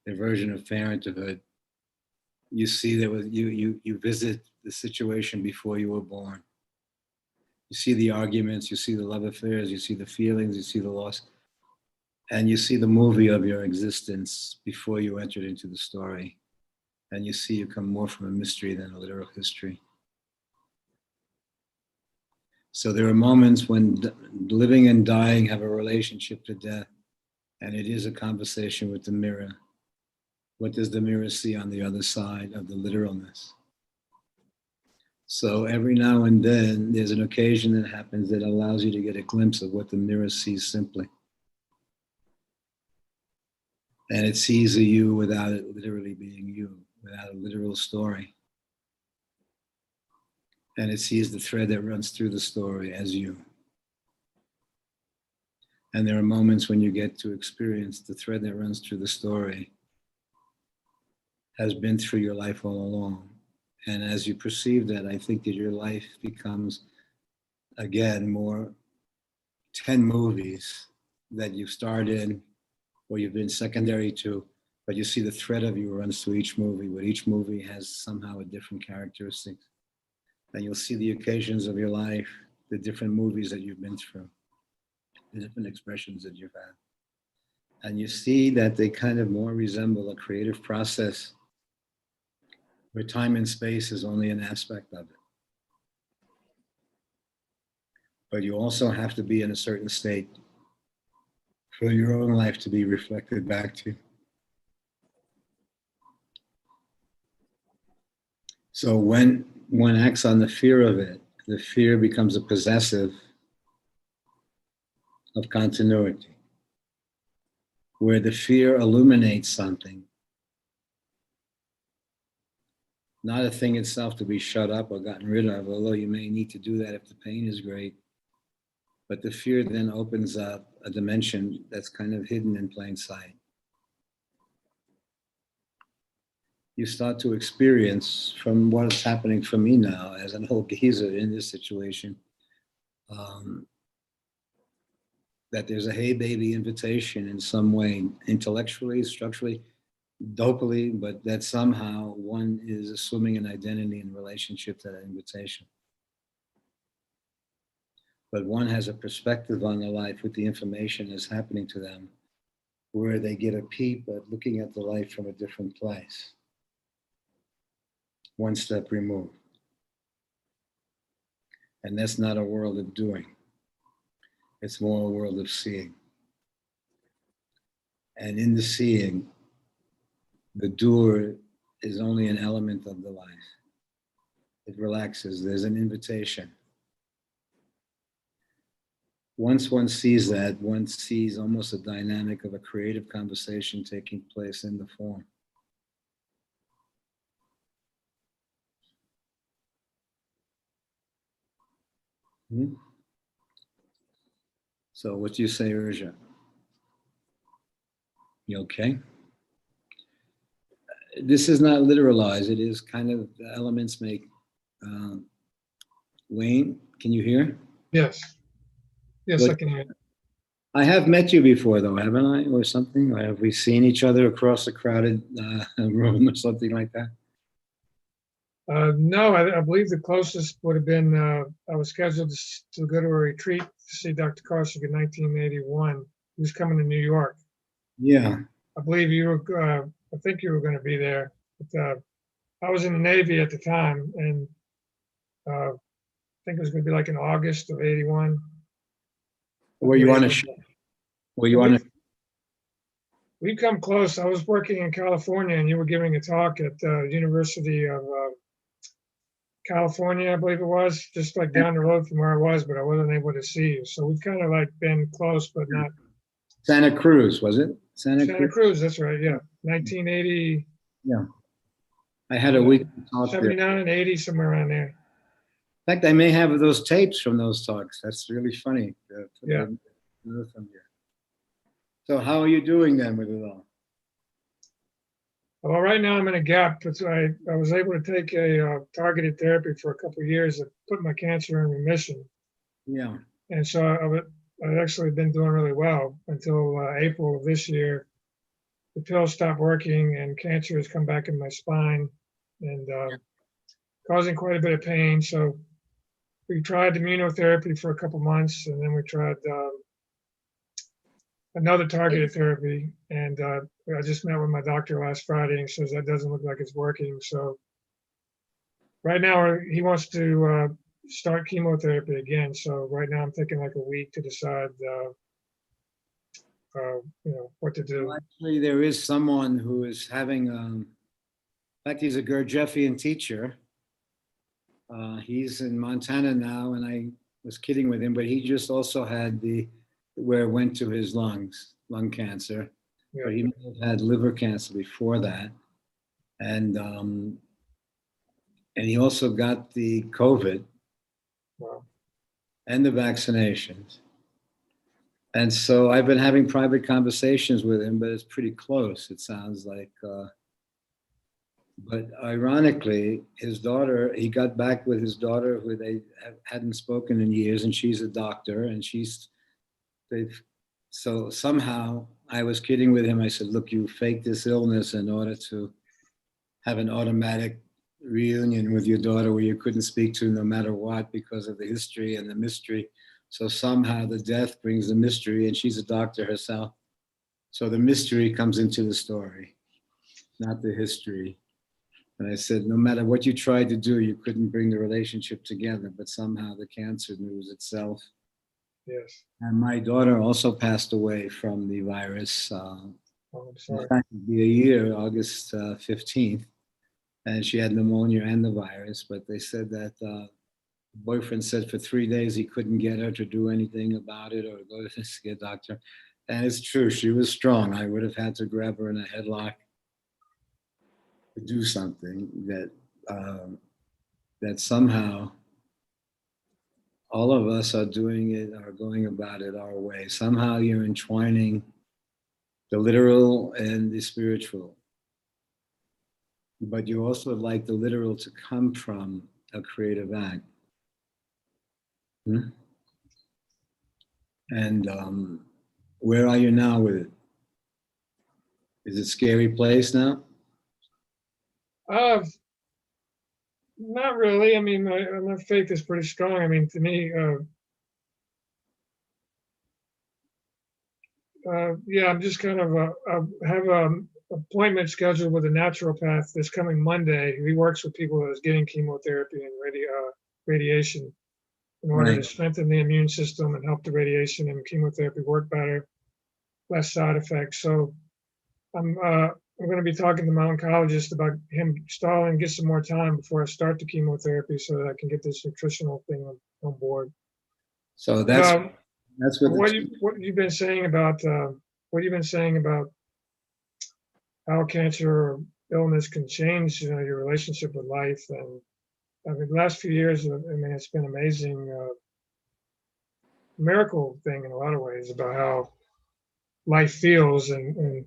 version of parenthood. You see that you visit the situation before you were born. You see the arguments, you see the love affairs, you see the feelings, you see the loss, and you see the movie of your existence before you entered into the story. And you see you come more from a mystery than a literal history. So there are moments when living and dying have a relationship to death, and it is a conversation with the mirror. What does the mirror see on the other side of the literalness? So every now and then, there's an occasion that happens that allows you to get a glimpse of what the mirror sees simply. And it sees a you without it literally being you, without a literal story. And it sees the thread that runs through the story as you. And there are moments when you get to experience the thread that runs through the story has been through your life all along. And as you perceive that, I think that your life becomes, again, more 10 movies that you've starred in or you've been secondary to, but you see the thread of you runs through each movie, but each movie has somehow a different characteristic. And you'll see the occasions of your life, the different movies that you've been through, the different expressions that you've had. And you see that they kind of more resemble a creative process where time and space is only an aspect of it. But you also have to be in a certain state for your own life to be reflected back to you. So when one acts on the fear of it, the fear becomes a possessive of continuity, where the fear illuminates something, not a thing itself to be shut up or gotten rid of, although you may need to do that if the pain is great. But the fear then opens up a dimension that's kind of hidden in plain sight. You start to experience, from what is happening for me now as an old geezer in this situation, that there's a hey baby invitation in some way, intellectually, structurally, dopally, but that somehow one is assuming an identity in relationship to that invitation. But one has a perspective on their life with the information that's happening to them, where they get a peep at looking at the life from a different place, one step removed. And that's not a world of doing. It's more a world of seeing. And in the seeing, the doer is only an element of the life. It relaxes, there's an invitation. Once one sees that, one sees almost a dynamic of a creative conversation taking place in the form. So what do you say, Urja? You okay? This is not literalized. It is kind of, the elements make. Wayne, can you hear? Yes. Yes, What- I can hear. I have met you before, though, haven't I, or something? Or have we seen each other across a crowded room or something like that? No, I believe the closest would have been, I was scheduled to go to a retreat to see Dr. Castro in 1981. He was coming to New York. Yeah. I believe you were, I think you were going to be there. But, I was in the Navy at the time, and I think it was going to be like in August of 81. Were you on a ship? Were you on a? We've come close. I was working in California, and you were giving a talk at University of California, I believe it was, just like down the road from where I was, but I wasn't able to see you. So we've kind of like been close, but not. Santa Cruz, was it? Santa Cruz, that's right, yeah. 1980, Yeah. I had a week talk there. 79, 80, somewhere around there. In fact, I may have those tapes from those talks. That's really funny. Yeah. So how are you doing then with it all? Well, right now I'm in a gap. I was able to take a targeted therapy for a couple of years that put my cancer in remission. Yeah. And so I've actually been doing really well until April of this year. The pills stopped working and cancer has come back in my spine and causing quite a bit of pain. So we tried immunotherapy for a couple months, and then we tried another targeted therapy. And I just met with my doctor last Friday and says that doesn't look like it's working. So right now he wants to start chemotherapy again. So right now I'm taking like a week to decide, what to do. Well, actually, there is someone who is having, in fact, he's a Gurdjieffian teacher. He's in Montana now, and I was kidding with him, but he just also had where it went to his lungs, lung cancer. Yeah. But he may have had liver cancer before that. And he also got the COVID Wow. and the vaccinations. And so I've been having private conversations with him, but it's pretty close, it sounds like. But ironically, his daughter, he got back with his daughter who they hadn't spoken in years, and she's a doctor, and so somehow I was kidding with him. I said, look, you faked this illness in order to have an automatic reunion with your daughter where you couldn't speak to no matter what because of the history and the mystery. So somehow the death brings the mystery, and she's a doctor herself. So the mystery comes into the story, not the history. And I said, no matter what you tried to do, you couldn't bring the relationship together, but somehow the cancer knows itself. Yes. And my daughter also passed away from the virus. Oh, I'm In sorry. fact, it'd be a year, August 15th. And she had pneumonia and the virus, but they said that the boyfriend said for 3 days he couldn't get her to do anything about it or go to see a doctor. And it's true, she was strong. I would have had to grab her in a headlock to do something that somehow all of us are doing it, are going about it our way. Somehow you're entwining the literal and the spiritual. But you also would like the literal to come from a creative act. And where are you now with it? Is it a scary place now? Not really. I mean, my faith is pretty strong. I mean, to me, yeah, I'm just kind of, I have an appointment scheduled with a naturopath this coming Monday. He works with people that is getting chemotherapy and radiation in order to Right. strengthen the immune system and help the radiation and chemotherapy work better, less side effects. So I'm going to be talking to my oncologist about him stalling, get some more time before I start the chemotherapy so that I can get this nutritional thing on board. So that's what What you've been saying about how cancer or illness can change, your relationship with life, and I mean, the last few years, I mean, it's been amazing, miracle thing in a lot of ways about how life feels, and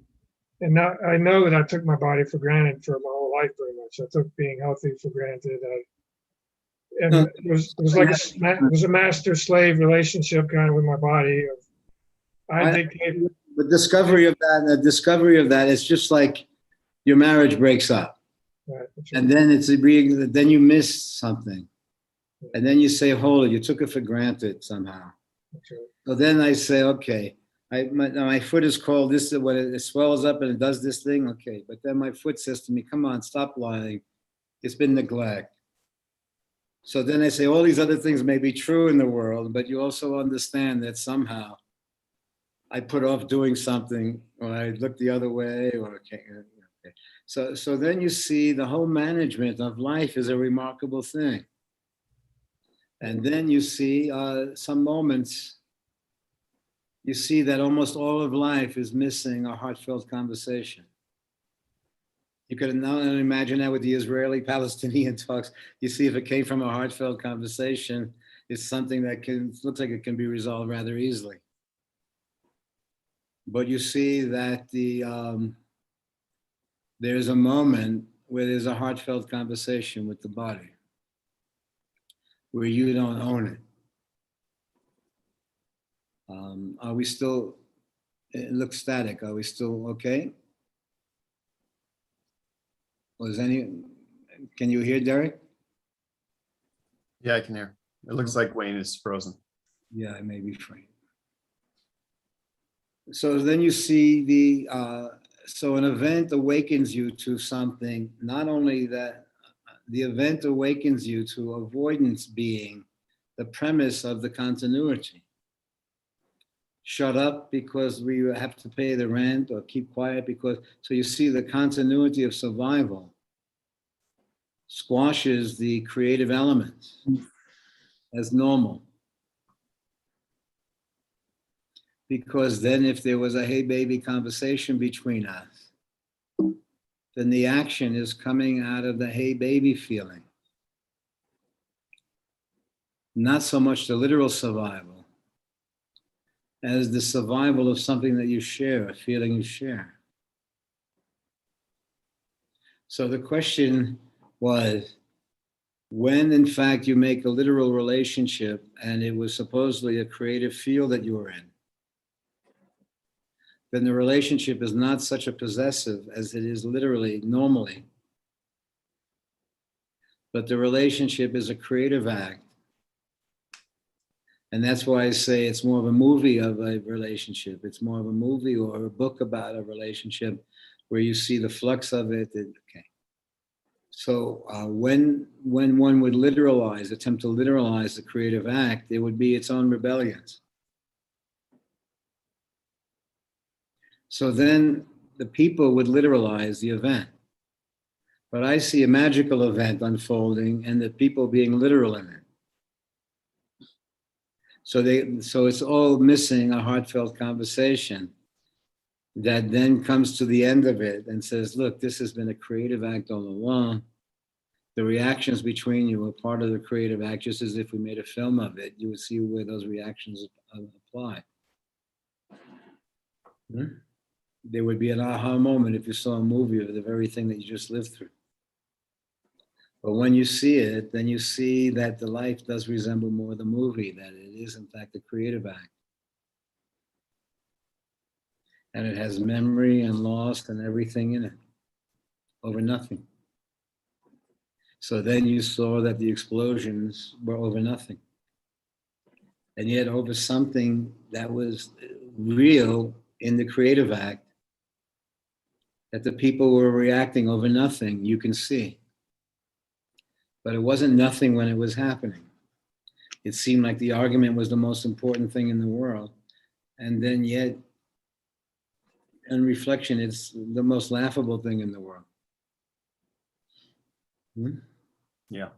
now I know that I took my body for granted for my whole life, pretty much. I took being healthy for granted. And it was like it was a master slave relationship kind of with my body. I dictated. the discovery of that is just like your marriage breaks up. Right, And then then you miss something. And then you say, hold it, you took it for granted somehow. right. So then I say, okay, my foot is cold. This is when it swells up and it does this thing. Okay. But then my foot says to me, come on, stop lying. It's been neglect. So then I say, all these other things may be true in the world, but you also understand that somehow I put off doing something, or I look the other way, or okay. So then you see the whole management of life is a remarkable thing. And then you see some moments, you see that almost all of life is missing a heartfelt conversation. You could now imagine that with the Israeli-Palestinian talks. You see if it came from a heartfelt conversation, it's something that looks like it can be resolved rather easily. But you see that there's a moment where there's a heartfelt conversation with the body, where you don't own it. Are we still, it looks static, are we still okay? Can you hear Derek? Yeah, I can hear. It looks like Wayne is frozen. Yeah, it may be free. So then you see so an event awakens you to something, not only that the event awakens you to avoidance being the premise of the continuity. Shut up because we have to pay the rent, or keep quiet so you see the continuity of survival squashes the creative elements as normal. Because then if there was a hey baby conversation between us, then the action is coming out of the hey baby feeling. Not so much the literal survival as the survival of something that you share, a feeling you share. So the question was, when in fact you make a literal relationship and it was supposedly a creative field that you were in, then the relationship is not such a possessive as it is literally normally. But the relationship is a creative act. And that's why I say it's more of a movie of a relationship. It's more of a movie or a book about a relationship where you see the flux of it. Okay. So when one would attempt to literalize the creative act, it would be its own rebellions. So then the people would literalize the event. But I see a magical event unfolding and the people being literal in it. So it's all missing a heartfelt conversation that then comes to the end of it and says, look, this has been a creative act all along. The reactions between you are part of the creative act, just as if we made a film of it, you would see where those reactions apply. There would be an aha moment if you saw a movie of the very thing that you just lived through. But when you see it, then you see that the life does resemble more the movie, that it is in fact a creative act. And it has memory and loss and everything in it, over nothing. So then you saw that the explosions were over nothing. And yet over something that was real in the creative act, that the people were reacting over nothing, you can see. But it wasn't nothing when it was happening. It seemed like the argument was the most important thing in the world. And then yet, in reflection, it's the most laughable thing in the world. Yeah.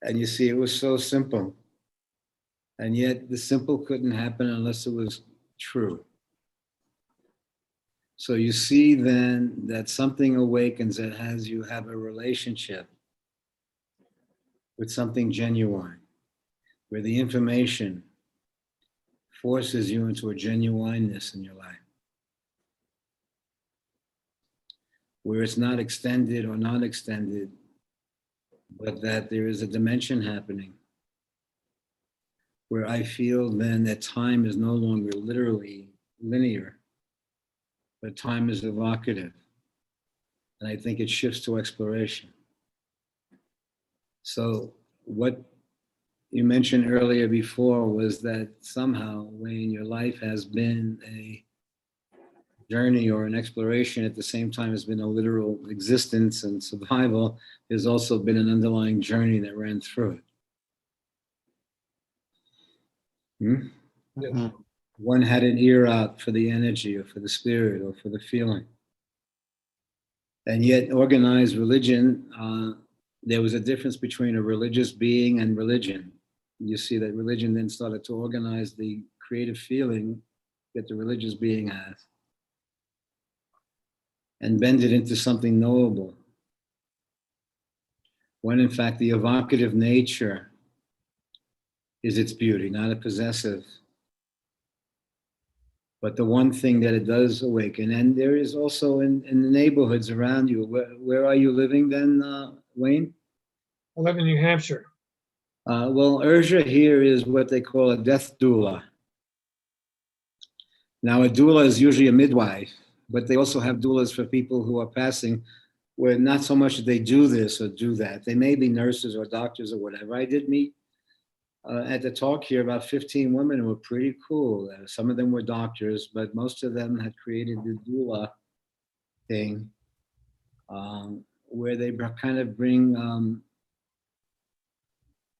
And you see, it was so simple. And yet the simple couldn't happen unless it was true. So you see then that something awakens that has you have a relationship with something genuine, where the information forces you into a genuineness in your life, where it's not extended or not extended, but that there is a dimension happening, where I feel then that time is no longer literally linear, but time is evocative. And I think it shifts to exploration. So what you mentioned earlier before was that somehow when your life has been a journey or an exploration at the same time has been a literal existence and survival, there's also been an underlying journey that ran through it. Yes. One had an ear out for the energy or for the spirit or for the feeling. And yet organized religion, there was a difference between a religious being and religion. You see that religion then started to organize the creative feeling that the religious being has and bend it into something knowable. When in fact the evocative nature is its beauty, not a possessive. But the one thing that it does awaken, and there is also in the neighborhoods around you, where are you living then, Wayne? I live in New Hampshire. Well, Urja here is what they call a death doula. Now, a doula is usually a midwife, but they also have doulas for people who are passing, where not so much that they do this or do that. They may be nurses or doctors or whatever. I did meet at the talk here about 15 women who were pretty cool. Some of them were doctors, but most of them had created the doula thing, where they kind of bring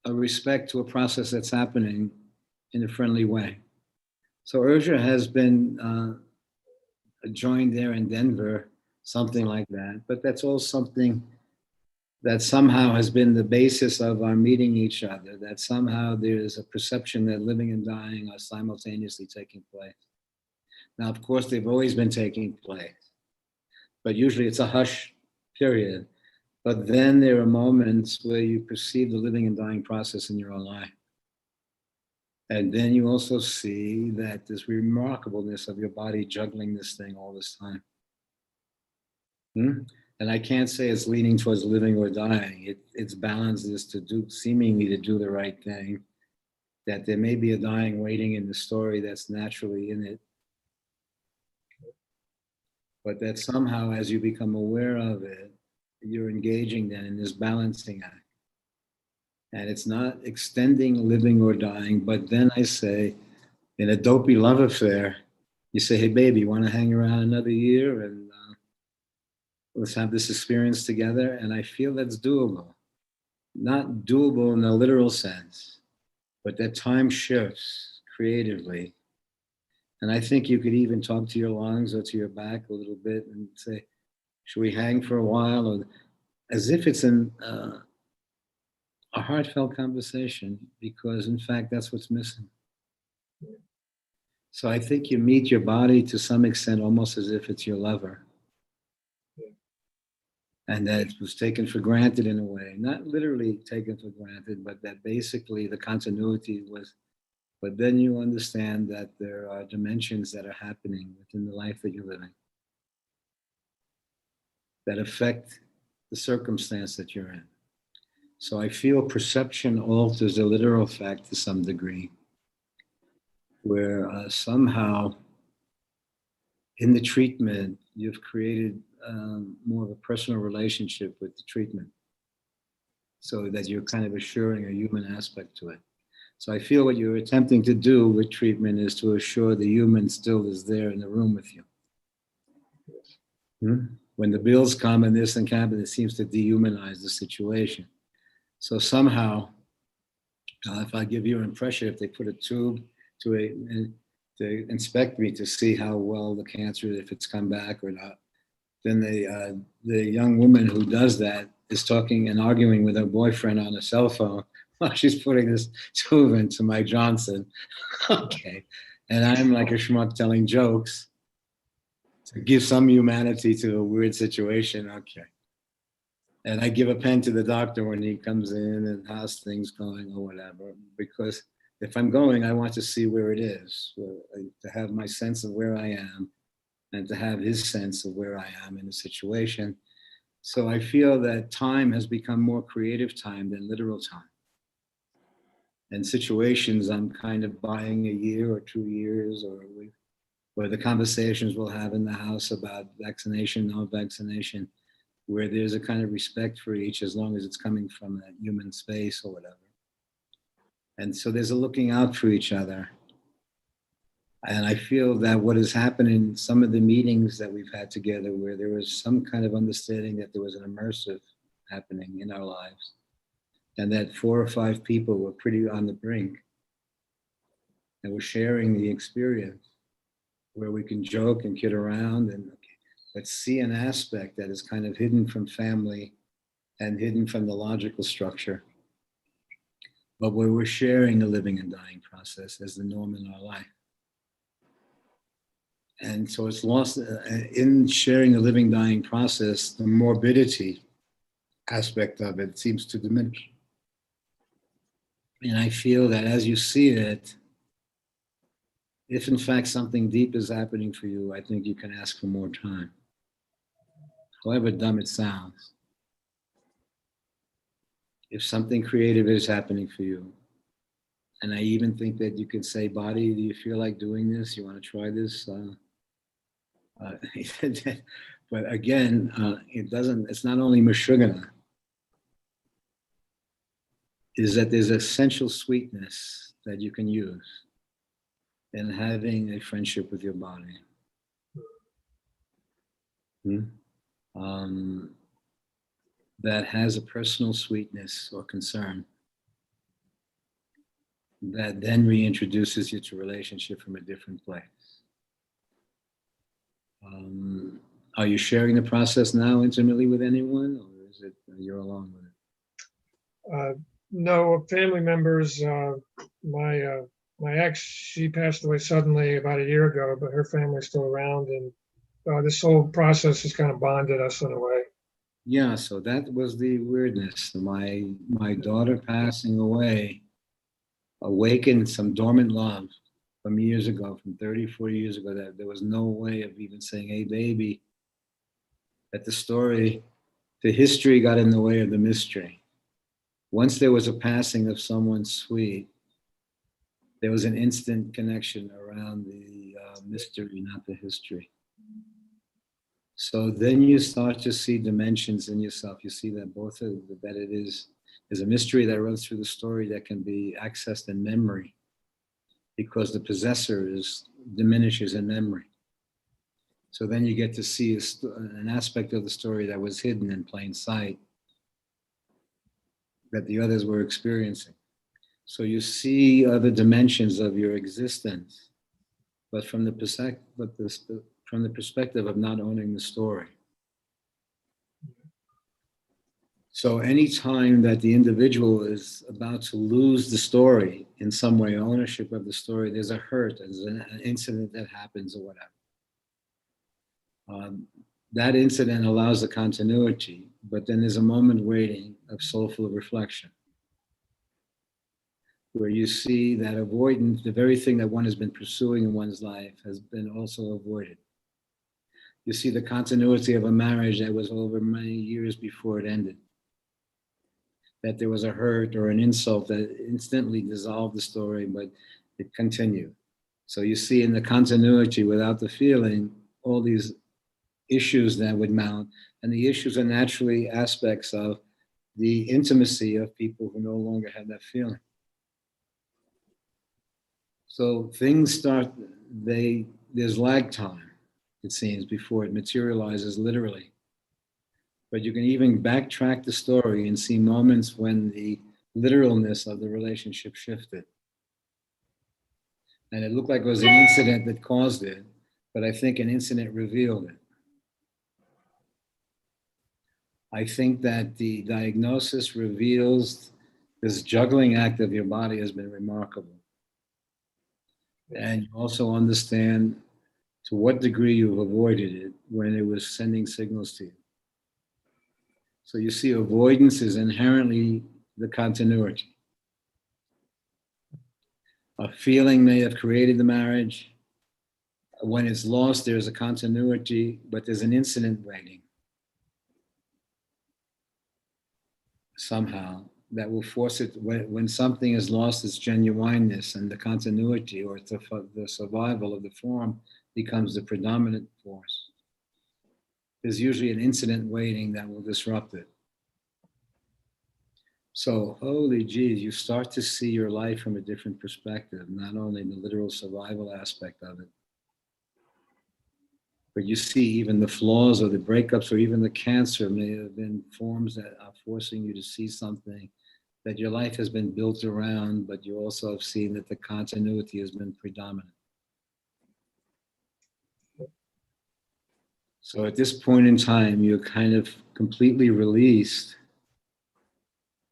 a respect to a process that's happening in a friendly way. So Urja has been joined there in Denver, something like that. But that's all something that somehow has been the basis of our meeting each other, that somehow there is a perception that living and dying are simultaneously taking place. Now, of course, they've always been taking place, but usually it's a hush period. But then there are moments where you perceive the living and dying process in your own life. And then you also see that this remarkableness of your body juggling this thing all this time. And I can't say it's leaning towards living or dying. Its balance is to do, seemingly to do the right thing, that there may be a dying waiting in the story that's naturally in it. But that somehow as you become aware of it, you're engaging then in this balancing act. And it's not extending living or dying, but then I say, in a dopey love affair, you say, hey, baby, you want to hang around another year and let's have this experience together? And I feel that's doable. Not doable in a literal sense, but that time shifts creatively. And I think you could even talk to your lungs or to your back a little bit and say, should we hang for a while? Or as if it's a heartfelt conversation, because in fact, that's what's missing. So I think you meet your body to some extent almost as if it's your lover. And that it was taken for granted in a way, not literally taken for granted, but that basically the continuity was, but then you understand that there are dimensions that are happening within the life that you're living that affect the circumstance that you're in. So I feel perception alters the literal fact to some degree, where somehow in the treatment, you've created more of a personal relationship with the treatment so that you're kind of assuring a human aspect to it. So I feel what you're attempting to do with treatment is to assure the human still is there in the room with you. When the bills come and this and happen, it seems to dehumanize the situation. So somehow, if I give you an impression, if they put a tube to inspect me to see how well the cancer, if it's come back or not, then the young woman who does that is talking and arguing with her boyfriend on a cell phone while she's putting this tube into my Johnson. Okay. And I'm like a schmuck telling jokes to give some humanity to a weird situation. Okay. And I give a pen to the doctor when he comes in and how's things going or whatever, because if I'm going, I want to see where it is, to have my sense of where I am and to have his sense of where I am in the situation. So I feel that time has become more creative time than literal time. And situations, I'm kind of buying a year or 2 years, or the conversations we'll have in the house about vaccination, no vaccination, where there's a kind of respect for each as long as it's coming from that human space or whatever. And so there's a looking out for each other. And I feel that what has happened in some of the meetings that we've had together, where there was some kind of understanding that there was an immersive happening in our lives, and that 4 or 5 people were pretty on the brink and were sharing the experience, where we can joke and kid around and but see an aspect that is kind of hidden from family and hidden from the logical structure, but where we're sharing a living and dying process as the norm in our life. And so it's lost in sharing the living dying process, the morbidity aspect of it seems to diminish. And I feel that as you see it, if in fact something deep is happening for you, I think you can ask for more time. However dumb it sounds. If something creative is happening for you, and I even think that you can say, body, do you feel like doing this? You want to try this? But again, it's not only Meshuggah, is that there's essential sweetness that you can use in having a friendship with your body. That has a personal sweetness or concern that then reintroduces you to relationship from a different place. Are you sharing the process now intimately with anyone, or is it you're alone with it? No, family members, my ex, she passed away suddenly about a year ago, but her family's still around, and this whole process has kind of bonded us in a way. Yeah, so that was the weirdness. My daughter passing away awakened some dormant love from years ago, from 30, 40 years ago, that there was no way of even saying, hey, baby, that the history got in the way of the mystery. Once there was a passing of someone sweet, there was an instant connection around the mystery, not the history. So then you start to see dimensions in yourself. You see that that it is a mystery that runs through the story that can be accessed in memory, because the possessor diminishes in memory. So then you get to see an aspect of the story that was hidden in plain sight that the others were experiencing. So you see other dimensions of your existence, but from the perspective of not owning the story. So anytime that the individual is about to lose the story in some way, ownership of the story, there's a hurt, there's an incident that happens or whatever. That incident allows the continuity, but then there's a moment waiting of soulful reflection, where you see that avoidance, the very thing that one has been pursuing in one's life, has been also avoided. You see the continuity of a marriage that was over many years before it ended. That there was a hurt or an insult that instantly dissolved the story, but it continued. So you see in the continuity, without the feeling, all these issues that would mount, and the issues are naturally aspects of the intimacy of people who no longer have that feeling. So things start, there's lag time, it seems, before it materializes literally. But you can even backtrack the story and see moments when the literalness of the relationship shifted. And it looked like it was an incident that caused it, but I think an incident revealed it. I think that the diagnosis reveals this juggling act of your body has been remarkable. And you also understand to what degree you've avoided it when it was sending signals to you. So you see, avoidance is inherently the continuity. A feeling may have created the marriage. When it's lost, there's a continuity, but there's an incident waiting. Somehow, that will force it, when something is lost, its genuineness and the continuity or the survival of the form becomes the predominant force. There's usually an incident waiting that will disrupt it. So, holy geez, you start to see your life from a different perspective, not only the literal survival aspect of it, but you see even the flaws or the breakups or even the cancer may have been forms that are forcing you to see something that your life has been built around, but you also have seen that the continuity has been predominant. So at this point in time, you're kind of completely released.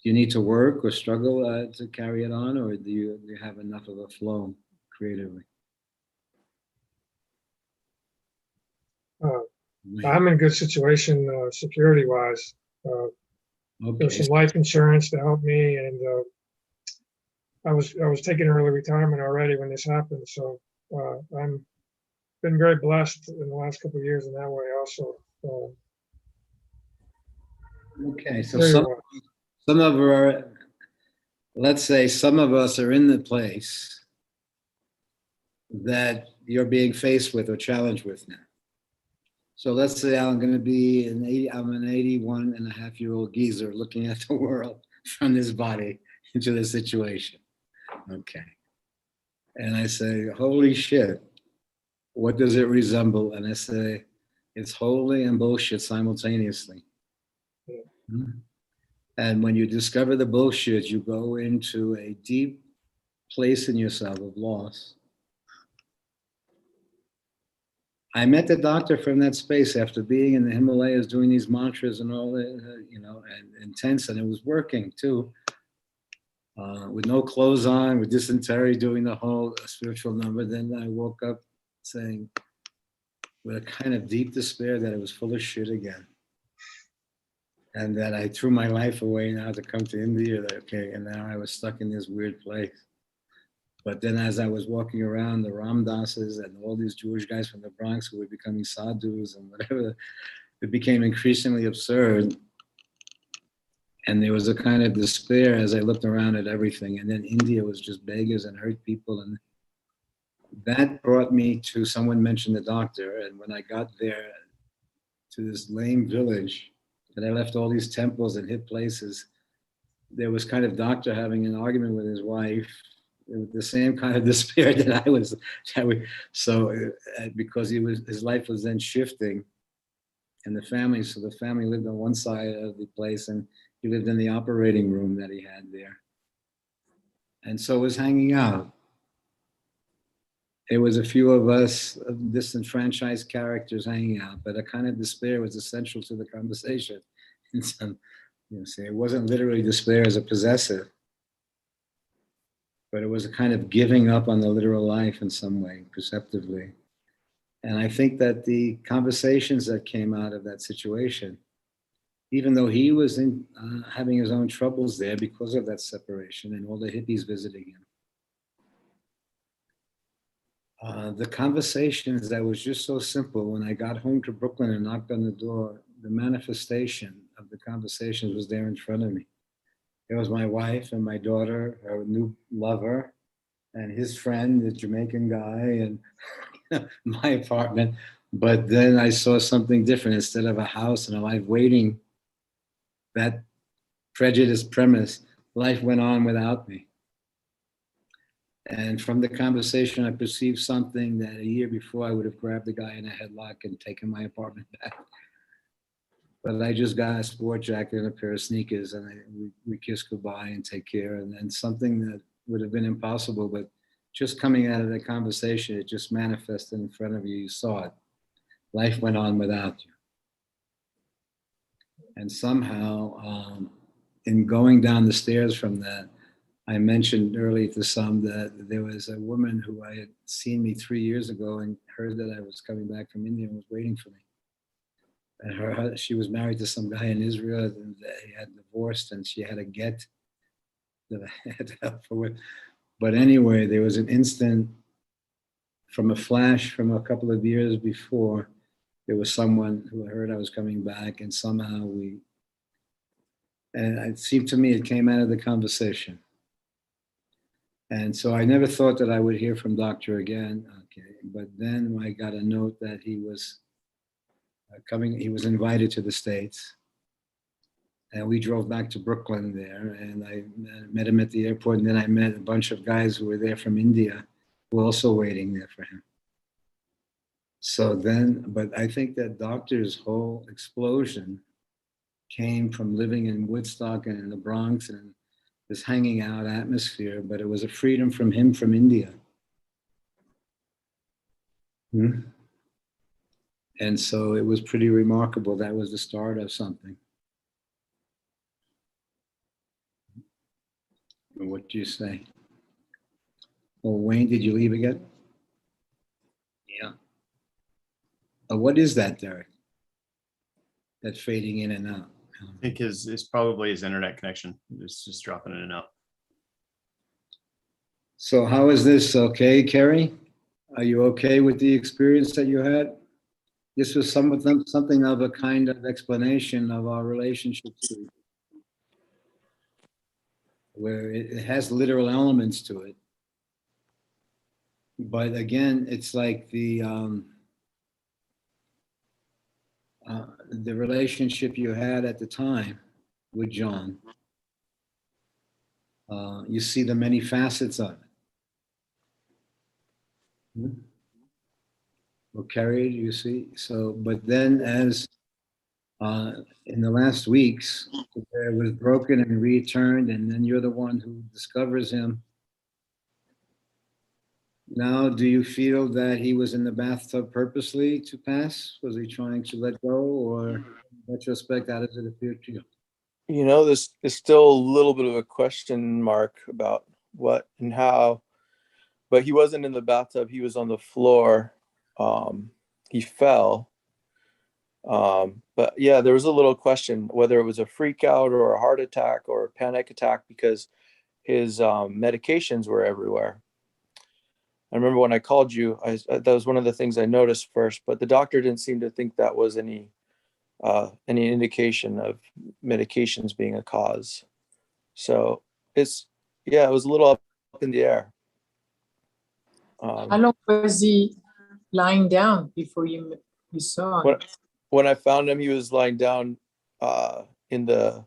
Do you need to work or struggle to carry it on, or do you have enough of a flow creatively? I'm in a good situation security-wise. There's some life insurance to help me, and I was taking early retirement already when this happened. So I'm been very blessed in the last couple of years in that way also. Okay, so some of our, let's say some of us are in the place that you're being faced with or challenged with now. So let's say I'm going to be I'm an 81 and a half year old geezer looking at the world from this body into this situation. Okay. And I say, holy shit, what does it resemble? And I say, it's holy and bullshit simultaneously. Yeah. And when you discover the bullshit, you go into a deep place in yourself of loss. I met the doctor from that space after being in the Himalayas doing these mantras and all that, and intense, and it was working too. With no clothes on, with dysentery, doing the whole spiritual number. Then I woke up saying, with a kind of deep despair, that it was full of shit again. And that I threw my life away now to come to India. Okay, and now I was stuck in this weird place. But then as I was walking around, the Ramdases and all these Jewish guys from the Bronx who were becoming sadhus and whatever, it became increasingly absurd. And there was a kind of despair as I looked around at everything. And then India was just beggars and hurt people. And that brought me to, someone mentioned the doctor. And when I got there, to this lame village, and I left all these temples and hip places. There was kind of doctor having an argument with his wife, the same kind of despair that I was. Because his life was then shifting, and the family. So the family lived on one side of the place, and he lived in the operating room that he had there, and so was hanging out. It was a few of us disenfranchised characters hanging out, but a kind of despair was essential to the conversation. And some, say it wasn't literally despair as a possessive, but it was a kind of giving up on the literal life in some way, perceptively. And I think that the conversations that came out of that situation, even though he was having his own troubles there because of that separation and all the hippies visiting him, the conversations that was just so simple, when I got home to Brooklyn and knocked on the door, the manifestation of the conversations was there in front of me. It was my wife and my daughter, her new lover, and his friend, the Jamaican guy, and my apartment. But then I saw something different. Instead of a house and a life waiting, that prejudice premise, life went on without me. And from the conversation, I perceived something that a year before I would have grabbed the guy in a headlock and taken my apartment back. But I just got a sport jacket and a pair of sneakers, and we kissed goodbye and take care. And something that would have been impossible, but just coming out of the conversation, it just manifested in front of you. You saw it. Life went on without you. And somehow, in going down the stairs from that, I mentioned earlier to some that there was a woman who I had seen me 3 years ago and heard that I was coming back from India and was waiting for me. And she was married to some guy in Israel, and they had divorced, and she had a get that I had to help her with. But anyway, there was an instant from a flash from a couple of years before. There was someone who heard I was coming back, and somehow and it seemed to me it came out of the conversation. And so I never thought that I would hear from Doctor again. Okay, but then I got a note that he was he was invited to the States. And we drove back to Brooklyn there, and I met him at the airport, and then I met a bunch of guys who were there from India who were also waiting there for him. So then, but I think that Doctor's whole explosion came from living in Woodstock and in the Bronx and this hanging out atmosphere, but it was a freedom from him from India. And so it was pretty remarkable. That was the start of something. What do you say? Well, Wayne, did you leave again? Yeah. What is that, Derek? That fading in and out. I think it's probably his internet connection. It's just dropping in and out. So how is this? Okay, Kerry? Are you okay with the experience that you had? This was something of a kind of explanation of our relationship, where it has literal elements to it. But again, it's like the relationship you had at the time with John. You see the many facets of it. Well, carried, you see. So, but then as in the last weeks, it was broken and returned, and then you're the one who discovers him. Now, do you feel that he was in the bathtub purposely to pass? Was he trying to let go, or in retrospect, how does it appear to you? You know, this is still a little bit of a question mark about what and how, but he wasn't in the bathtub. He was on the floor. He fell. But yeah, there was a little question whether it was a freak out or a heart attack or a panic attack, because his medications were everywhere. I remember when I called you, that was one of the things I noticed first, but the doctor didn't seem to think that was any indication of medications being a cause. So it was a little up in the air. How long was he lying down before you saw him? when I found him, he was lying down in the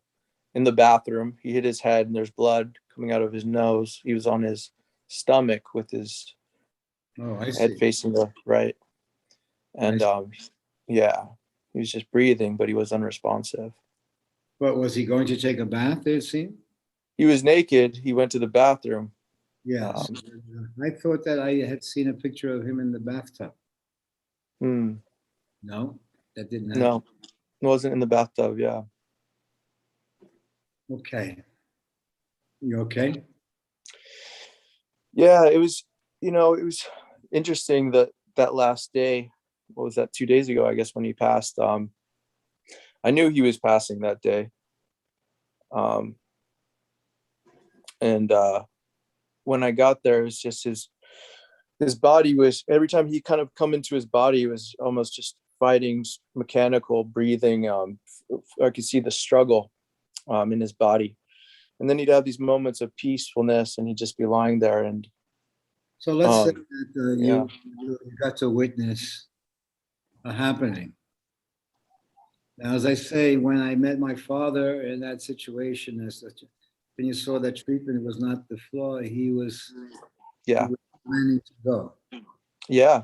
bathroom. He hit his head and there's blood coming out of his nose. He was on his stomach with his Oh, I head see. facing the right. And yeah, he was just breathing, but he was unresponsive. But was he going to take a bath, it seemed? He was naked. He went to the bathroom. Yes. I thought that I had seen a picture of him in the bathtub. Hmm, No, that didn't happen. no, it wasn't in the bathtub. Yeah. Okay. You okay? Yeah, it was, it was interesting that last day, what was that, 2 days ago, I guess, when he passed. I knew he was passing that day. And when I got there, it was just his body was, every time he kind of come into his body, it was almost just fighting mechanical breathing. I could see the struggle in his body. And then he'd have these moments of peacefulness and he'd just be lying there. And So let's say that yeah. you got to witness a happening. Now, as I say, when I met my father in that situation, when you saw that treatment was not the flaw, he was planning to go. Yeah.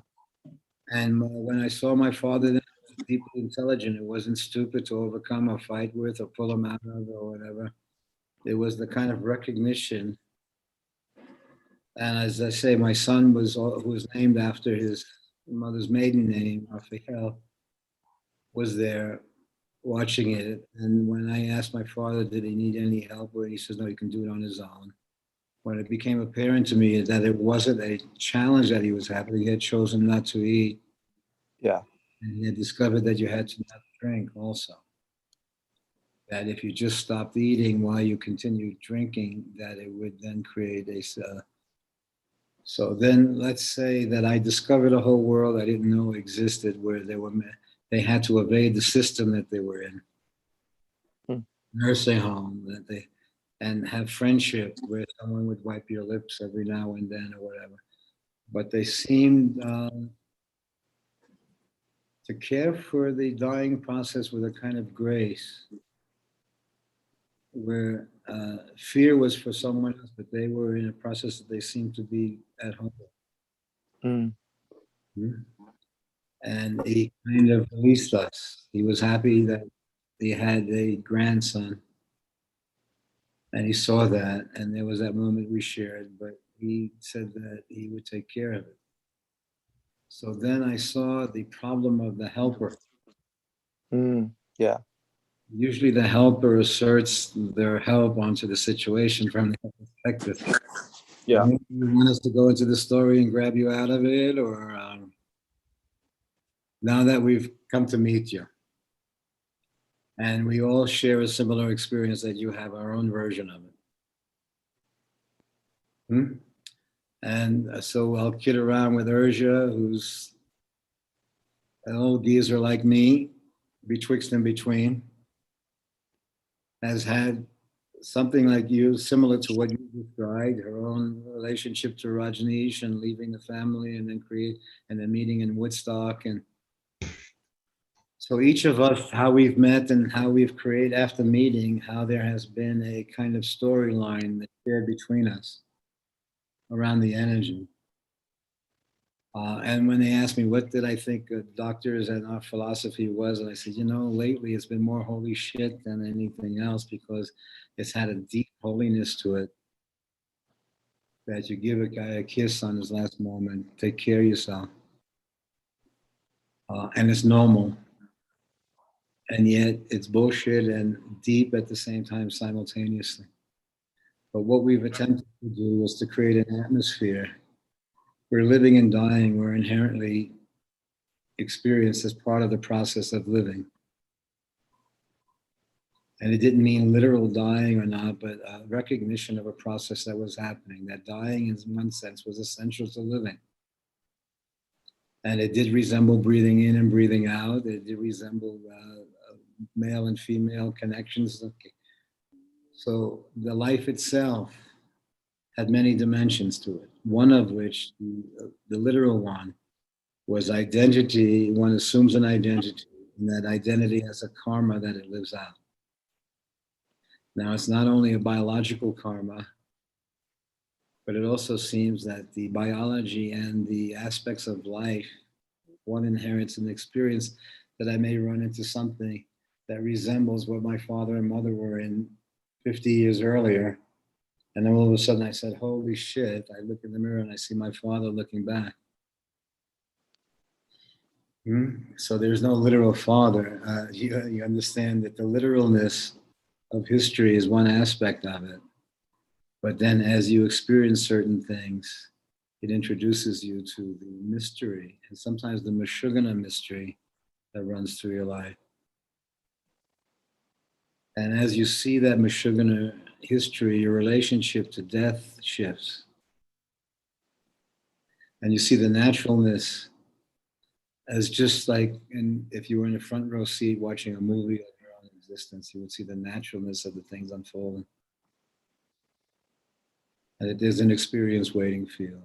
And when I saw my father, then it was deeply intelligent. It wasn't stupid to overcome or fight with or pull him out of or whatever. It was the kind of recognition. And as I say, my son who was named after his mother's maiden name, Raphael, was there watching it. And when I asked my father, did he need any help, or he says, no, he can do it on his own. When it became apparent to me that it wasn't a challenge that he was having, he had chosen not to eat. Yeah. And he had discovered that you had to not drink also. That if you just stopped eating while you continued drinking, that it would then create so then let's say that I discovered a whole world I didn't know existed where they had to evade the system that they were in. Nursing home, and have friendship where someone would wipe your lips every now and then or whatever. But they seemed to care for the dying process with a kind of grace, where fear was for someone else, but they were in a process that they seemed to be at home. And he kind of released us. He was happy that he had a grandson, and he saw that, and there was that moment we shared, but he said that he would take care of it. So then I saw the problem of the helper. Yeah. Usually the helper asserts their help onto the situation from the perspective. Yeah. You want us to go into the story and grab you out of it, or now that we've come to meet you and we all share a similar experience, that you have our own version of it. And so I'll kid around with Urja, who's an old geezer like me, betwixt and between, has had something like you, similar to what you described, her own relationship to Rajneesh and leaving the family and then meeting in Woodstock. And so each of us, how we've met and how we've created after meeting, how there has been a kind of storyline that's shared between us around the energy. And when they asked me, what did I think doctors and our philosophy was, and I said, lately it's been more holy shit than anything else, because it's had a deep holiness to it. That you give a guy a kiss on his last moment, take care of yourself. And it's normal. And yet it's bullshit and deep at the same time simultaneously. But what we've attempted to do is to create an atmosphere where living and dying were inherently experienced as part of the process of living. And it didn't mean literal dying or not, but recognition of a process that was happening, that dying in one sense was essential to living. And it did resemble breathing in and breathing out. It did resemble male and female connections. Okay. So the life itself had many dimensions to it, one of which, the literal one, was identity. One assumes an identity And that identity has a karma that it lives out. Now, it's not only a biological karma, but it also seems that the biology and the aspects of life, one inherits an experience that I may run into something that resembles what my father and mother were in 50 years earlier. And then all of a sudden I said, holy shit, I look in the mirror and I see my father looking back. So there's no literal father. You understand that the literalness of history is one aspect of it. But then as you experience certain things, it introduces you to the mystery, and sometimes the Meshuggah mystery that runs through your life. And as you see that Meshuggah history, your relationship to death shifts. And you see the naturalness as just like if you were in a front row seat watching a movie of your own existence, you would see the naturalness of the things unfolding. And that there's an experience waiting for you.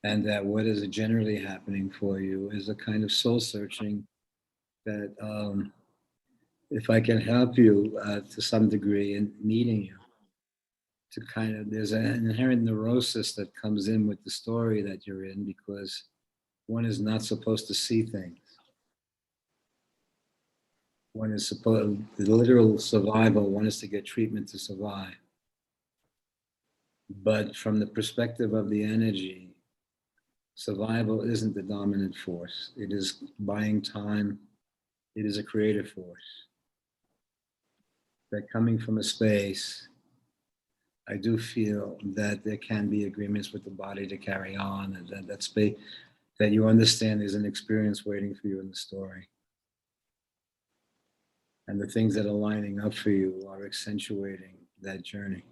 And that what is generally happening for you is a kind of soul searching that if I can help you to some degree in meeting you, to kind of, there's an inherent neurosis that comes in with the story that you're in because one is not supposed to see things. One is supposed, the literal survival, one is to get treatment to survive. But from the perspective of the energy, survival isn't the dominant force. It is buying time. It is a creative force. That coming from a space, I do feel that there can be agreements with the body to carry on, and that space, that you understand there's an experience waiting for you in the story. And the things that are lining up for you are accentuating that journey.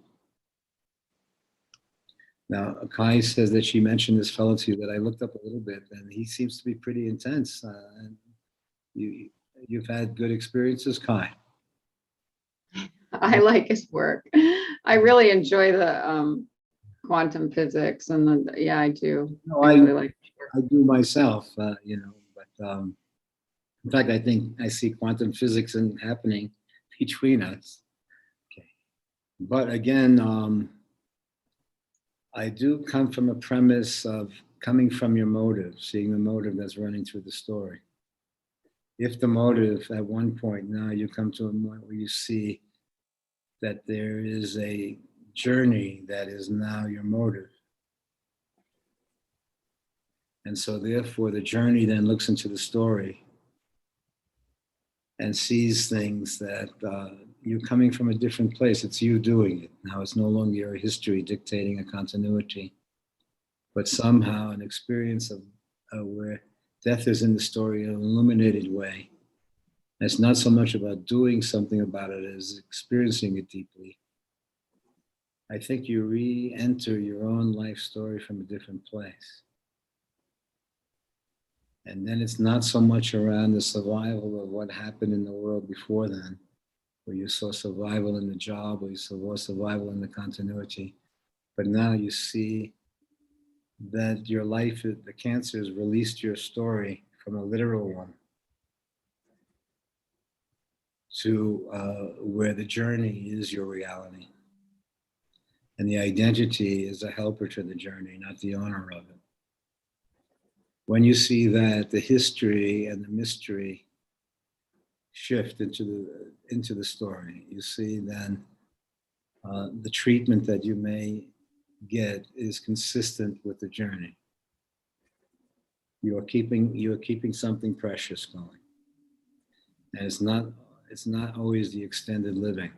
Now, Kai says that she mentioned this fellow to you that I looked up a little bit, and he seems to be pretty intense. And you've had good experiences, Kai? I like his work. I really enjoy the quantum physics and yeah, I do. No, I really like his work. I do myself, but in fact, I think I see quantum physics happening between us. Okay. But again, I do come from a premise of coming from your motive, seeing the motive that's running through the story. If the motive at one point, now you come to a point where you see that there is a journey that is now your motive. And so therefore the journey then looks into the story and sees things that you're coming from a different place. It's you doing it. Now it's no longer your history dictating a continuity, but somehow an experience of where death is in the story in an illuminated way. And it's not so much about doing something about it as experiencing it deeply. I think you re-enter your own life story from a different place. And then it's not so much around the survival of what happened in the world before then, where you saw survival in the job, or you saw survival in the continuity. But now you see that your life, the cancer has released your story from a literal one to where the journey is your reality. And the identity is a helper to the journey, not the owner of it. When you see that the history and the mystery shift into the story, you see then the treatment that you may get is consistent with the journey. You are keeping something precious going, and it's not always the extended living.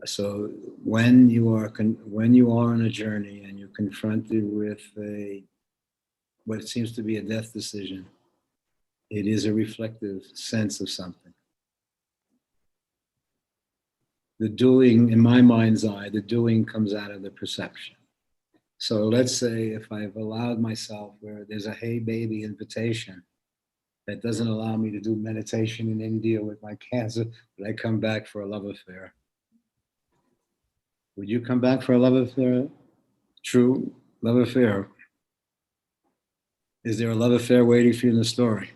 So when you are on a journey and you're confronted with what seems to be a death decision, it is a reflective sense of something. The doing, in my mind's eye, the doing comes out of the perception. So let's say if I've allowed myself where there's a hey baby invitation that doesn't allow me to do meditation in India with my cancer, but I come back for a love affair. Would you come back for a love affair? True love affair. Is there a love affair waiting for you in the story?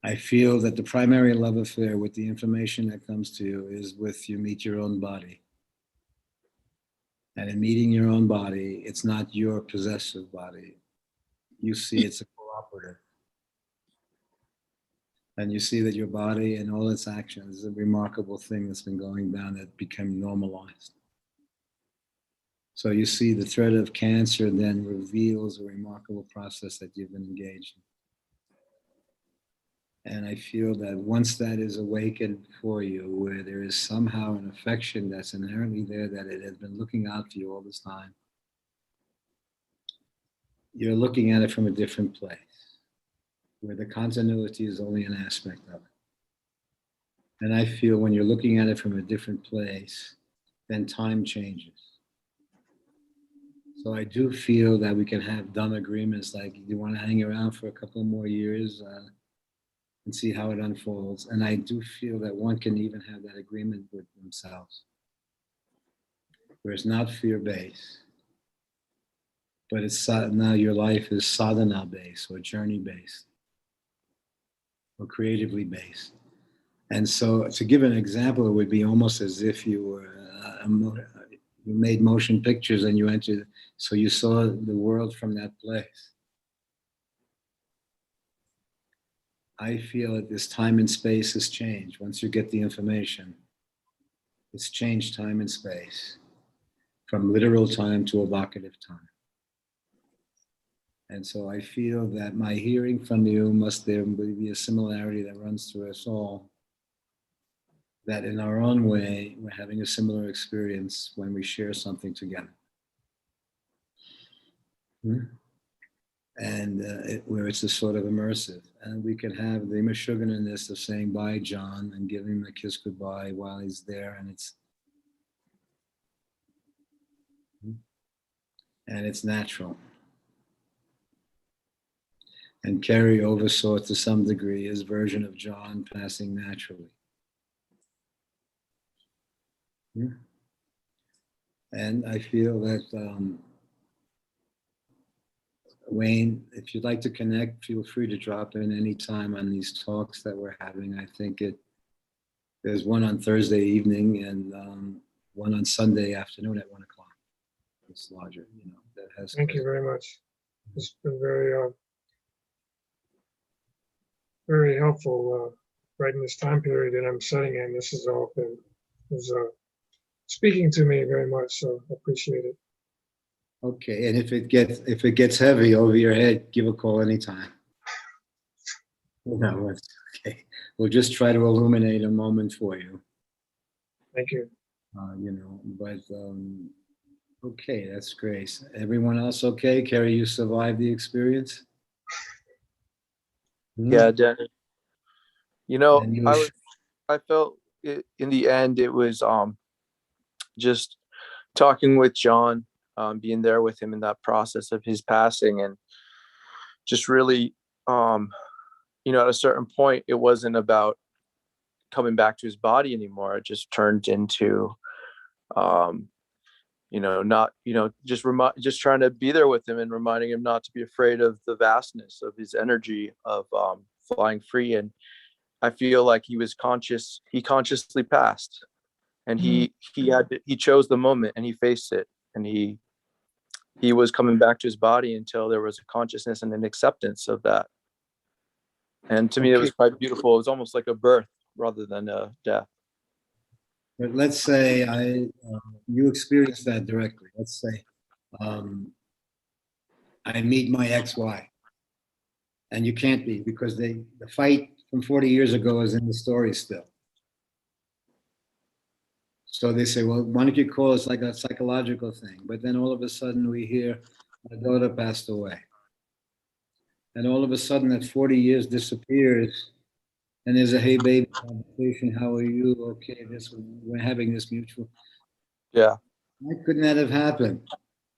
I feel that the primary love affair with the information that comes to you is with you meet your own body. And in meeting your own body, it's not your possessive body. You see it's a cooperative. And you see that your body and all its actions is a remarkable thing that's been going down that became normalized. So you see the thread of cancer then reveals a remarkable process that you've been engaged in. And I feel that once that is awakened for you, where there is somehow an affection that's inherently there, that it has been looking out for you all this time, you're looking at it from a different place, where the continuity is only an aspect of it. And I feel when you're looking at it from a different place, then time changes. So I do feel that we can have dumb agreements like you want to hang around for a couple more years and see how it unfolds. And I do feel that one can even have that agreement with themselves, where it's not fear-based, but it's now your life is sadhana-based or journey-based or creatively based. And so to give an example, it would be almost as if you were you made motion pictures and you entered, so you saw the world from that place. I feel that this time and space has changed. Once you get the information, it's changed time and space from literal time to evocative time. And so I feel that my hearing from you must there be a similarity that runs through us all, that in our own way, we're having a similar experience when we share something together. And where it's a sort of immersive. And we can have the Meshuggah-ness of saying bye, John, and giving him a kiss goodbye while he's there. And it's natural. And Kerry oversaw to some degree his version of John passing naturally. And I feel that Wayne, if you'd like to connect, feel free to drop in anytime on these talks that we're having. I think there's one on Thursday evening and one on Sunday afternoon at 1:00. It's larger, that has. Thank you very much. It's been very helpful right in this time period that I'm sitting in. This has all been speaking to me very much, so I appreciate it. Okay, and if it gets heavy over your head, give a call anytime. No, it's okay. We'll just try to illuminate a moment for you. Thank you. Okay, that's great. Everyone else okay? Kerry, you survived the experience? Yeah, Danny. And I felt it, in the end it was just talking with John, being there with him in that process of his passing, and just really at a certain point it wasn't about coming back to his body anymore. It just turned into just trying to be there with him and reminding him not to be afraid of the vastness of his energy of flying free. And I feel like he consciously passed, and he chose the moment and he faced it, and he was coming back to his body until there was a consciousness and an acceptance of that. And to me, it was quite beautiful. It was almost like a birth rather than a death. But let's say you experienced that directly. Let's say I meet my ex-wife, and you can't be, because the fight from 40 years ago is in the story still. So they say, well, why don't you call it like a psychological thing? But then all of a sudden we hear my daughter passed away. And all of a sudden that 40 years disappears, and there's a hey baby conversation, how are you? Okay, we're having this mutual. Yeah. Why couldn't that have happened?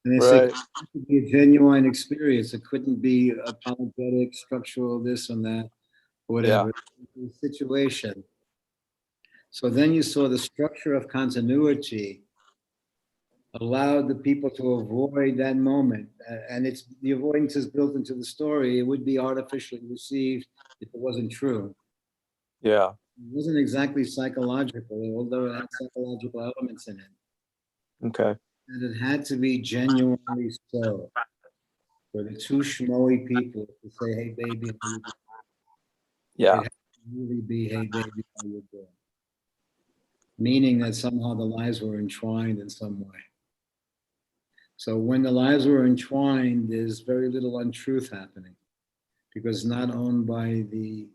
And they Right. say it could be a genuine experience. It couldn't be apologetic, structural, this and that, whatever. Yeah. The situation. So then you saw the structure of continuity allowed the people to avoid that moment. And it's the avoidance is built into the story. It would be artificially received if it wasn't true. Yeah. It wasn't exactly psychological, although it had psychological elements in it. Okay. And it had to be genuinely so for the two schmoey people to say, hey, baby, how you doing? Yeah. It had to really be, hey, baby, how you doing? Meaning that somehow the lives were entwined in some way. So when the lives were entwined, there's very little untruth happening because it's not owned by the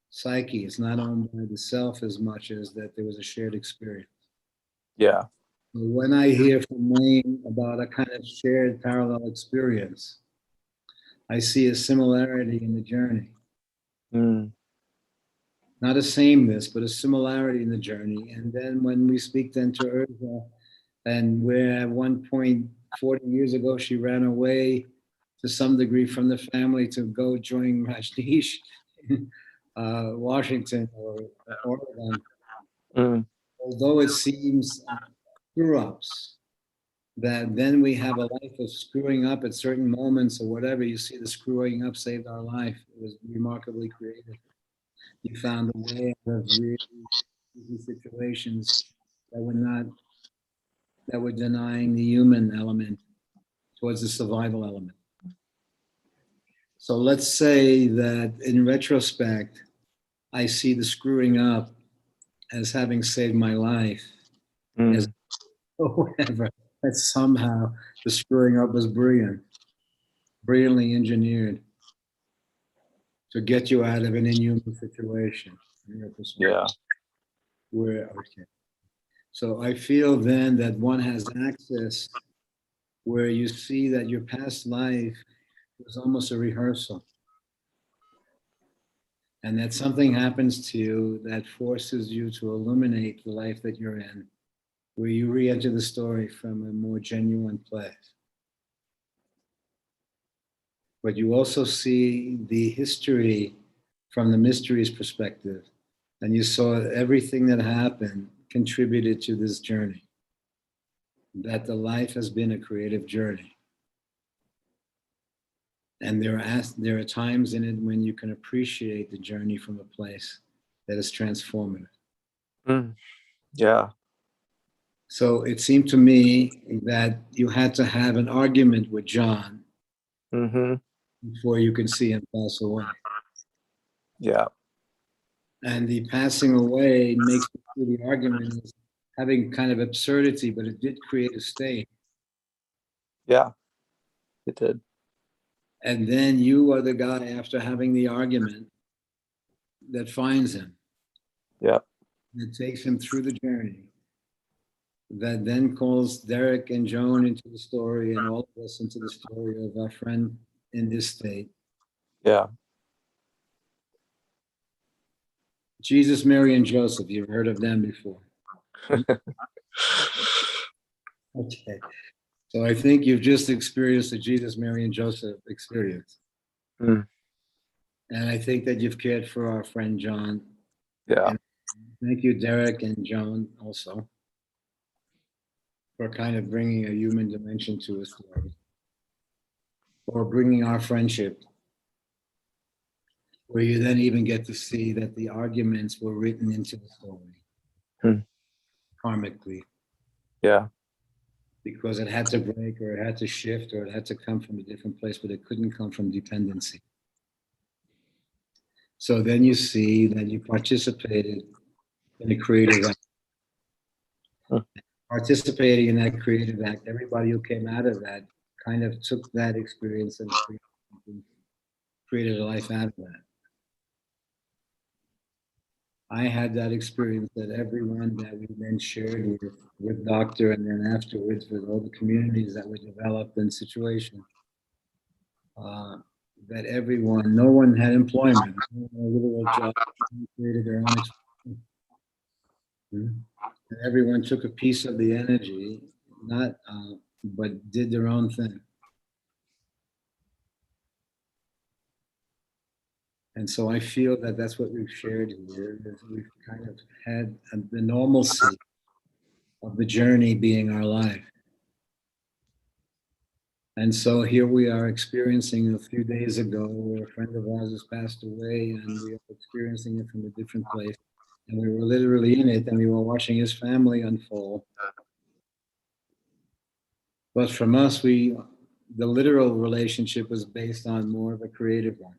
psyche, it's not owned by the self as much as that there was a shared experience. Yeah. When I hear from Wayne about a kind of shared parallel experience, I see a similarity in the journey. Mm. Not a sameness, but a similarity in the journey. And then when we speak then to Urza, and where at one point 40 years ago she ran away to some degree from the family to go join Rajneesh in Washington or Oregon, Mm. although it seems screw-ups, that then we have a life of screwing up at certain moments or whatever. You see the screwing up saved our life. It was remarkably creative. You found a way out of really easy situations that were not, that were denying the human element towards the survival element. So let's say that in retrospect, I see the screwing up as having saved my life, as Mm. whatever, that somehow the screwing up was brilliant, brilliantly engineered to get you out of an inhuman situation. In your perspective. Yeah. Where, okay. So I feel then that one has access where you see that your past life was almost a rehearsal. And that something happens to you that forces you to illuminate the life that you're in, where you re-enter the story from a more genuine place. But you also see the history from the mysteries perspective, and you saw everything that happened contributed to this journey, that the life has been a creative journey. And there are times in it when you can appreciate the journey from a place that is transformative. Mm. Yeah. So it seemed to me that you had to have an argument with John Mm-hmm. before you can see him pass away. Yeah. And the passing away makes the argument is having kind of absurdity, but it did create a state. Yeah. It did. And then you are the guy after having the argument that finds him, Yeah. that takes him through the journey, that then calls Derek and Joan into the story and all of us into the story of our friend in this state. Yeah. Jesus, Mary, and Joseph, you've heard of them before. Okay. So I think you've just experienced the Jesus, Mary, and Joseph experience. Mm. And I think that you've cared for our friend John. Yeah. And thank you, Derek and Joan, also, for kind of bringing a human dimension to a story, or bringing our friendship, where you then even get to see that the arguments were written into the story, karmically, Yeah. because it had to break, or it had to shift, or it had to come from a different place, but it couldn't come from dependency. So then you see that you participated in a creative act. Participating in that creative act, everybody who came out of that kind of took that experience and created a life out of that. I had that experience that everyone that we then shared with Doctor, and then afterwards with all the communities that were developed in situation, that everyone, no one had employment, no one had a literal job, created their own experience. And everyone took a piece of the energy, not, but did their own thing. And so I feel that that's what we've shared here, is we've kind of had the normalcy of the journey being our life. And so here we are experiencing a few days ago where a friend of ours has passed away, and we are experiencing it from a different place. And we were literally in it, and we were watching his family unfold. But from us, the literal relationship was based on more of a creative one.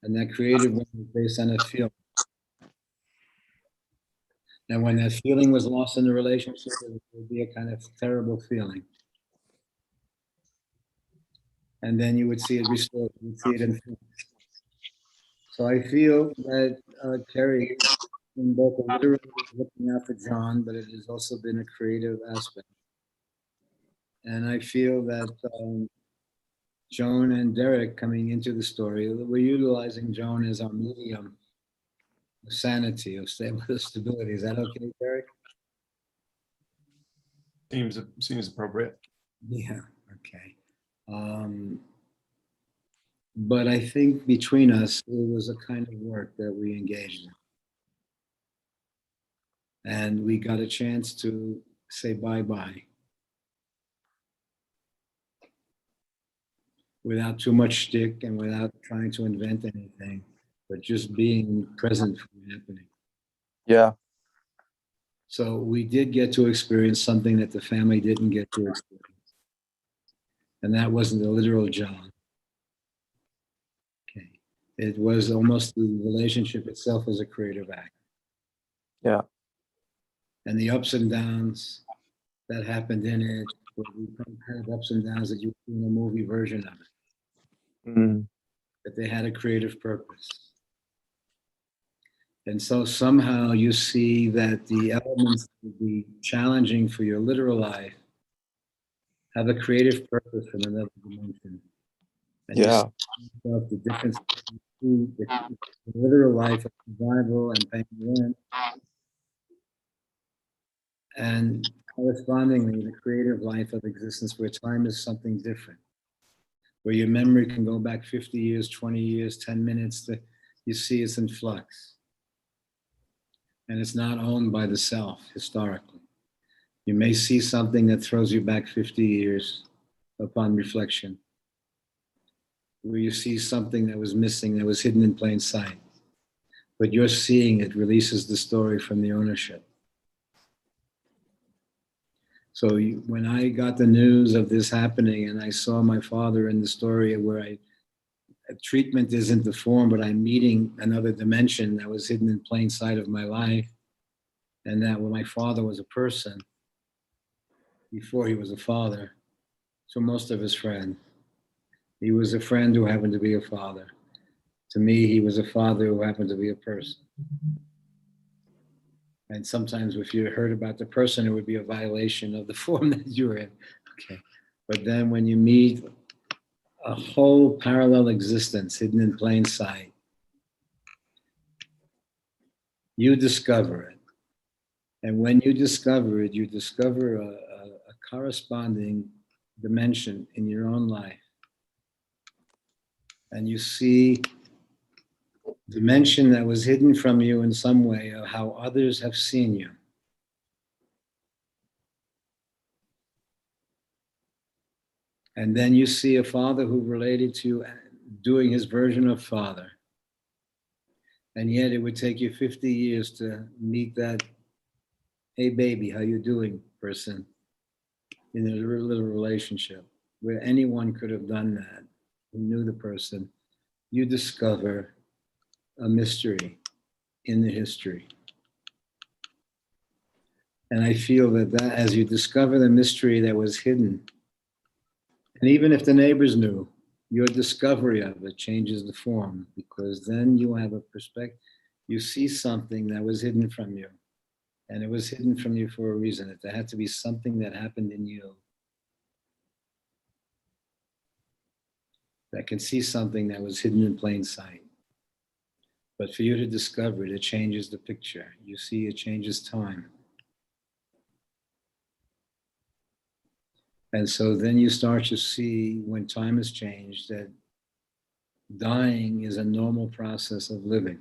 And that creative one was based on a feeling. And when that feeling was lost in the relationship, it would be a kind of terrible feeling. And then you would see it restored, you would see it in. So I feel that Kerry, in both a literal looking out for John, but it has also been a creative aspect. And I feel that Joan and Derek coming into the story, we're utilizing Joan as our medium of sanity, of stability. Is that okay, Derek? Seems appropriate. Yeah, okay. But I think between us, it was a kind of work that we engaged in. And we got a chance to say bye-bye without too much shtick and without trying to invent anything, but just being present for the happening. Yeah. So we did get to experience something that the family didn't get to experience. And that wasn't the literal John. Okay. It was almost the relationship itself as a creative act. Yeah. And the ups and downs that happened in it were the kind of ups and downs that you see in a movie version of it, Mm. that they had a creative purpose. And so somehow you see that the elements that would be challenging for your literal life have a creative purpose from another dimension. And Yeah. you see the difference between the literal life of survival and paying rent, and correspondingly the creative life of existence where time is something different, where your memory can go back 50 years, 20 years, 10 minutes, you see it's in flux. And it's not owned by the self historically. You may see something that throws you back 50 years upon reflection, where you see something that was missing, that was hidden in plain sight. But your seeing it releases the story from the ownership. So when I got the news of this happening and I saw my father in the story where treatment isn't the form, but I'm meeting another dimension that was hidden in plain sight of my life, and that when my father was a person, before he was a father, to most of his friends. He was a friend who happened to be a father. To me, he was a father who happened to be a person. And sometimes if you heard about the person, it would be a violation of the form that you were in. Okay. But then when you meet a whole parallel existence hidden in plain sight, you discover it. And when you discover it, you discover a corresponding dimension in your own life. And you see dimension that was hidden from you in some way of how others have seen you. And then you see a father who related to you doing his version of father. And yet it would take you 50 years to meet that, hey baby, how you doing person in a little relationship where anyone could have done that who knew the person. You discover a mystery in the history. And I feel that as you discover the mystery that was hidden, and even if the neighbors knew, your discovery of it changes the form, because then you have a perspective, you see something that was hidden from you. And it was hidden from you for a reason. There had to be something that happened in you that can see something that was hidden in plain sight. But for you to discover it, it changes the picture. You see, it changes time. And so then you start to see, when time has changed, that dying is a normal process of living.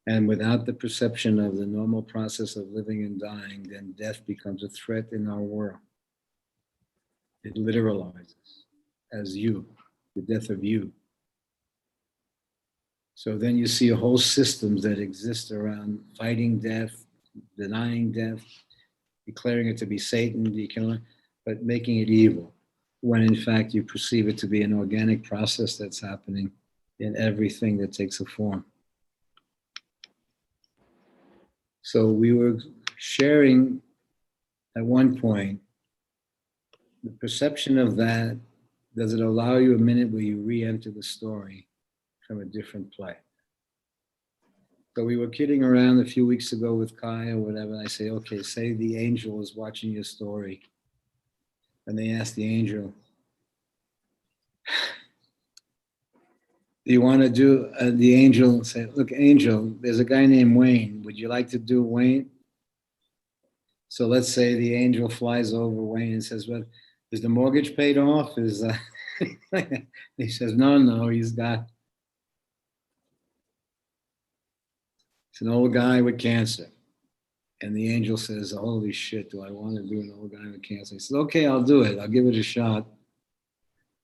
And without the perception of the normal process of living and dying, then death becomes a threat in our world. It literalizes as you, the death of you. So then you see whole systems that exist around fighting death, denying death, declaring it to be Satan, but making it evil, when in fact you perceive it to be an organic process that's happening in everything that takes a form. So we were sharing at one point the perception of that. Does it allow you a minute where you re-enter the story from a different play? So we were kidding around a few weeks ago with Kai or whatever. I say, okay, say the angel is watching your story. And they ask the angel, do you want to do, the angel say, look, angel, there's a guy named Wayne. Would you like to do Wayne? So let's say the angel flies over Wayne and says, well, is the mortgage paid off? He says, no, he's an old guy with cancer. And the angel says, holy shit, do I want to do an old guy with cancer? He says, okay, I'll do it. I'll give it a shot.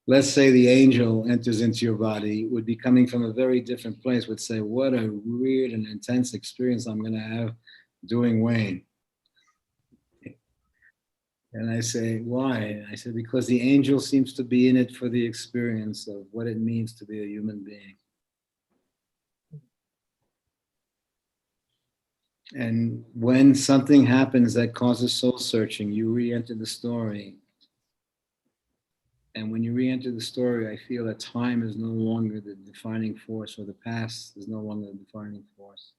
Let's say the angel enters into your body, would be coming from a very different place, would say, what a weird and intense experience I'm going to have doing Wayne. And I say, why? I said, because the angel seems to be in it for the experience of what it means to be a human being. And when something happens that causes soul searching, you re-enter the story. And when you re-enter the story, I feel that time is no longer the defining force, or the past is no longer the defining force.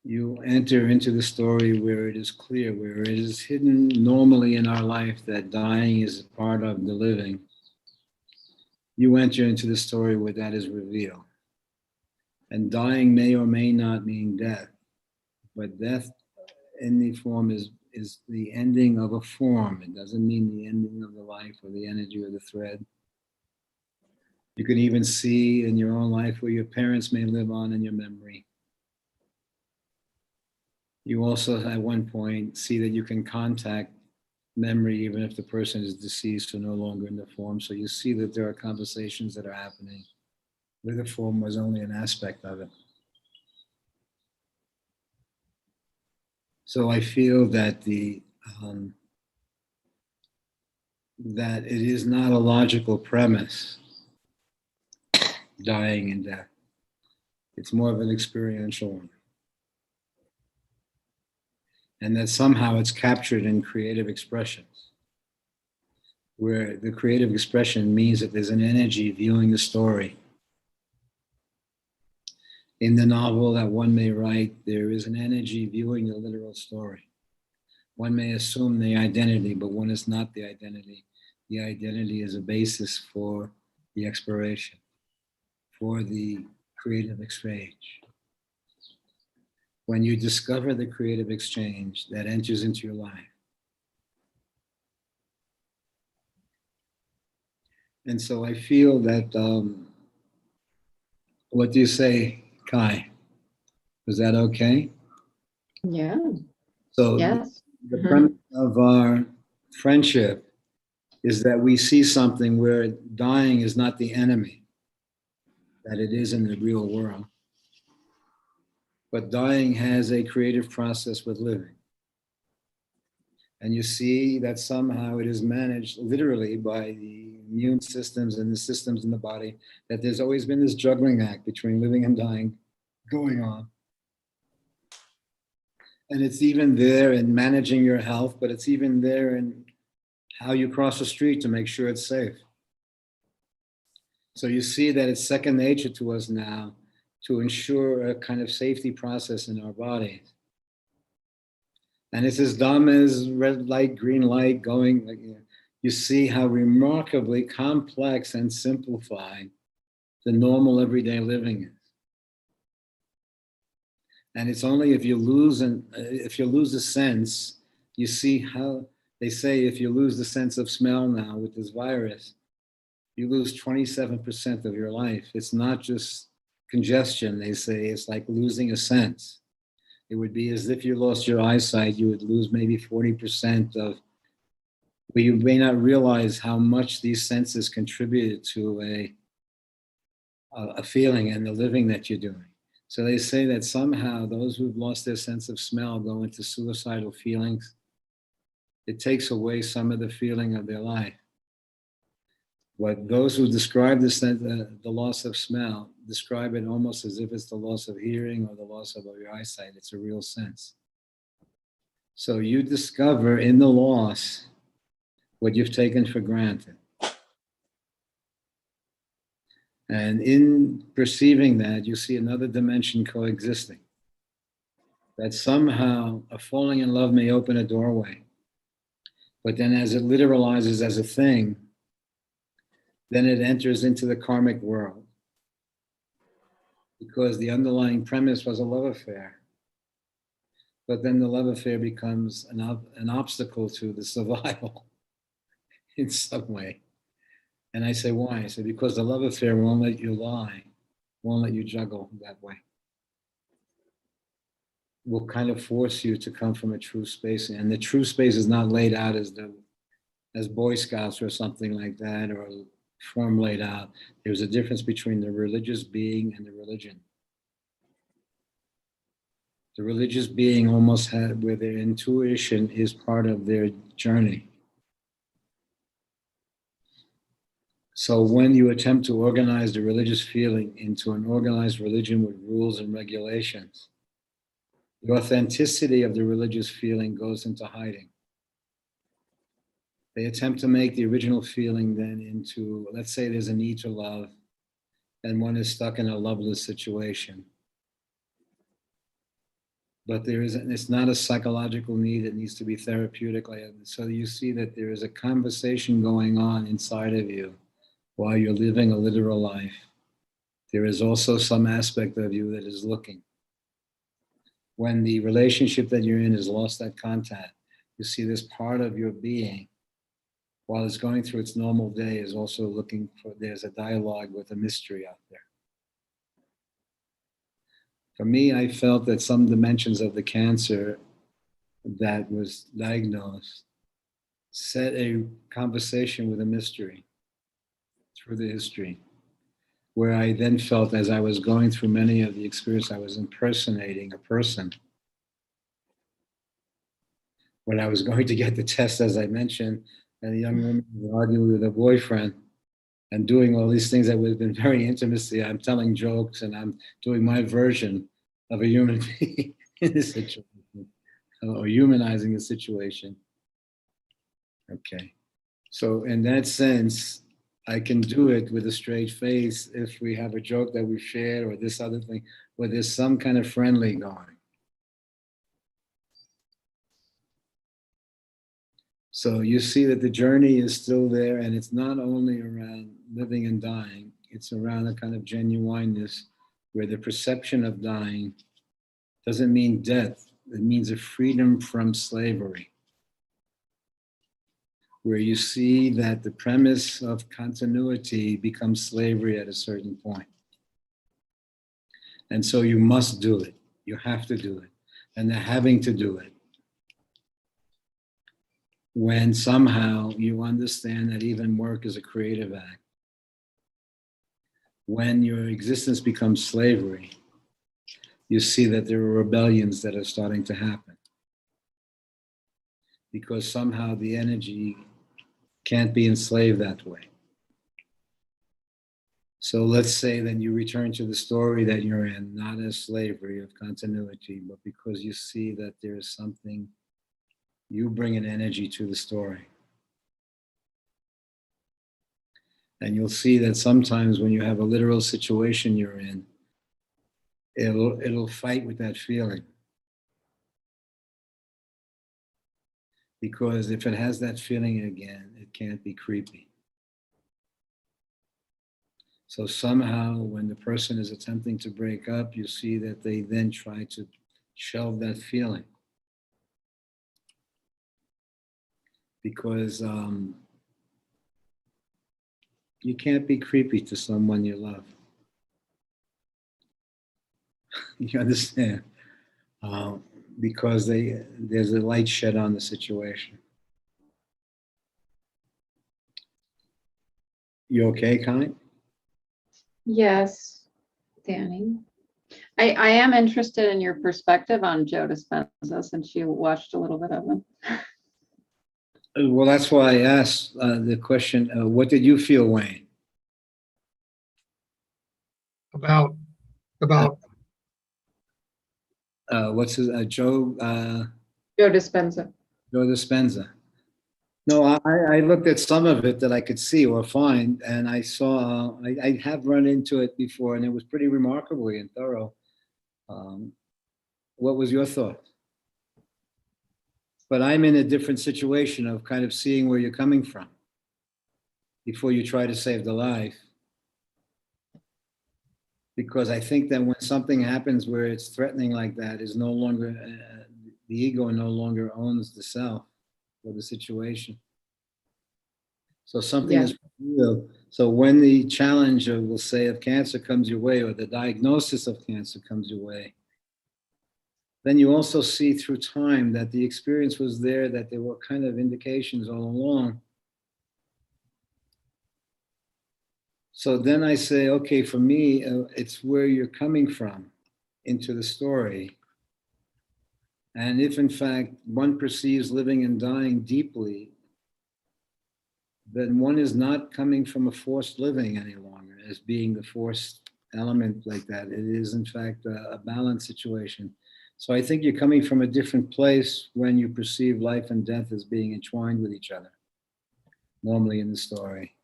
You enter into the story where it is clear, where it is hidden normally in our life that dying is part of the living. You enter into the story where that is revealed. And dying may or may not mean death, but death in the form is the ending of a form. It doesn't mean the ending of the life or the energy or the thread. You can even see in your own life where your parents may live on in your memory. You also, at one point, see that you can contact memory even if the person is deceased or no longer in the form. So you see that there are conversations that are happening where the form was only an aspect of it. So I feel that that it is not a logical premise, dying and death. It's more of an experiential one. And that somehow it's captured in creative expressions, where the creative expression means that there's an energy viewing the story. In the novel that one may write, there is an energy viewing the literal story. One may assume the identity, but one is not the identity. The identity is a basis for the exploration, for the creative exchange. When you discover the creative exchange that enters into your life. And so I feel that, what do you say, Kai? Was that okay? Yeah. So Yes. the premise of our friendship is that we see something where dying is not the enemy that it is in the real world, but dying has a creative process with living. And you see that somehow it is managed literally by the immune systems and the systems in the body, that there's always been this juggling act between living and dying going on. And it's even there in managing your health, but it's even there in how you cross the street to make sure it's safe. So you see that it's second nature to us now to ensure a kind of safety process in our bodies. And it's as dumb as red light, green light going. You see how remarkably complex and simplified the normal everyday living is. And it's only if you lose the sense, you see how they say if you lose the sense of smell now with this virus, you lose 27% of your life. It's not just congestion, they say it's like losing a sense. It would be as if you lost your eyesight, you would lose maybe 40% of, but you may not realize how much these senses contributed to a feeling and the living that you're doing. So they say that somehow those who've lost their sense of smell go into suicidal feelings. It takes away some of the feeling of their life. What those who describe the loss of smell describe it almost as if it's the loss of hearing or the loss of your eyesight. It's a real sense. So you discover in the loss what you've taken for granted. And in perceiving that, you see another dimension coexisting. That somehow a falling in love may open a doorway. But then as it literalizes as a thing, then it enters into the karmic world. Because the underlying premise was a love affair. But then the love affair becomes an obstacle to the survival in some way. And I say, why? I say, because the love affair won't let you lie, won't let you juggle that way. Will kind of force you to come from a true space. And the true space is not laid out as Boy Scouts or something like that, or a form laid out. There's a difference between the religious being and the religion. The religious being almost had where their intuition is part of their journey. So when you attempt to organize the religious feeling into an organized religion with rules and regulations, the authenticity of the religious feeling goes into hiding. They attempt to make the original feeling then into, let's say there's a need to love, and one is stuck in a loveless situation. But it's not a psychological need, it needs to be therapeutic. So you see that there is a conversation going on inside of you while you're living a literal life. There is also some aspect of you that is looking. When the relationship that you're in has lost that contact, you see this part of your being, while it's going through its normal day, is also looking for, there's a dialogue with a mystery out there. For me, I felt that some dimensions of the cancer that was diagnosed set a conversation with a mystery through the history, where I then felt as I was going through many of the experience, I was impersonating a person. When I was going to get the test, as I mentioned, and the young woman was arguing with her boyfriend and doing all these things that would have been very intimacy. I'm telling jokes and I'm doing my version of a human being in this situation, or humanizing the situation. Okay. So in that sense, I can do it with a straight face if we have a joke that we share or this other thing, where there's some kind of friendly going. So you see that the journey is still there, and it's not only around living and dying, it's around a kind of genuineness where the perception of dying doesn't mean death, it means a freedom from slavery. Where you see that the premise of continuity becomes slavery at a certain point. And so you must do it. You have to do it. And the having to do it. When somehow you understand that even work is a creative act. When your existence becomes slavery, you see that there are rebellions that are starting to happen. Because somehow the energy can't be enslaved that way. So let's say that you return to the story that you're in, not as slavery of continuity, but because you see that there is something, you bring an energy to the story. And you'll see that sometimes when you have a literal situation you're in, it'll fight with that feeling. Because if it has that feeling again, it can't be creepy. So somehow when the person is attempting to break up, you see that they then try to shelve that feeling. Because you can't be creepy to someone you love. You understand? Because there's a light shed on the situation. You okay, Connie? Yes, Danny. I am interested in your perspective on Joe Dispenza since you watched a little bit of him. Well, that's why I asked the question, what did you feel, Wayne? About, What's his, Joe Joe Dispenza? No, I looked at some of it that I could see or find, and I saw, I have run into it before, and it was pretty remarkably and thorough. What was your thought? But I'm in a different situation of kind of seeing where you're coming from before you try to save the life. Because I think that when something happens where it's threatening like that, is no longer, the ego no longer owns the self or the situation. So something Yeah. is real. So when the challenge of, we'll say, of cancer comes your way, or the diagnosis of cancer comes your way, then you also see through time that the experience was there, that there were kind of indications all along. So then I say, okay, for me, it's where you're coming from into the story. And if in fact one perceives living and dying deeply, then one is not coming from a forced living any longer as being the forced element like that. It is in fact a balanced situation. So I think you're coming from a different place when you perceive life and death as being entwined with each other, normally in the story.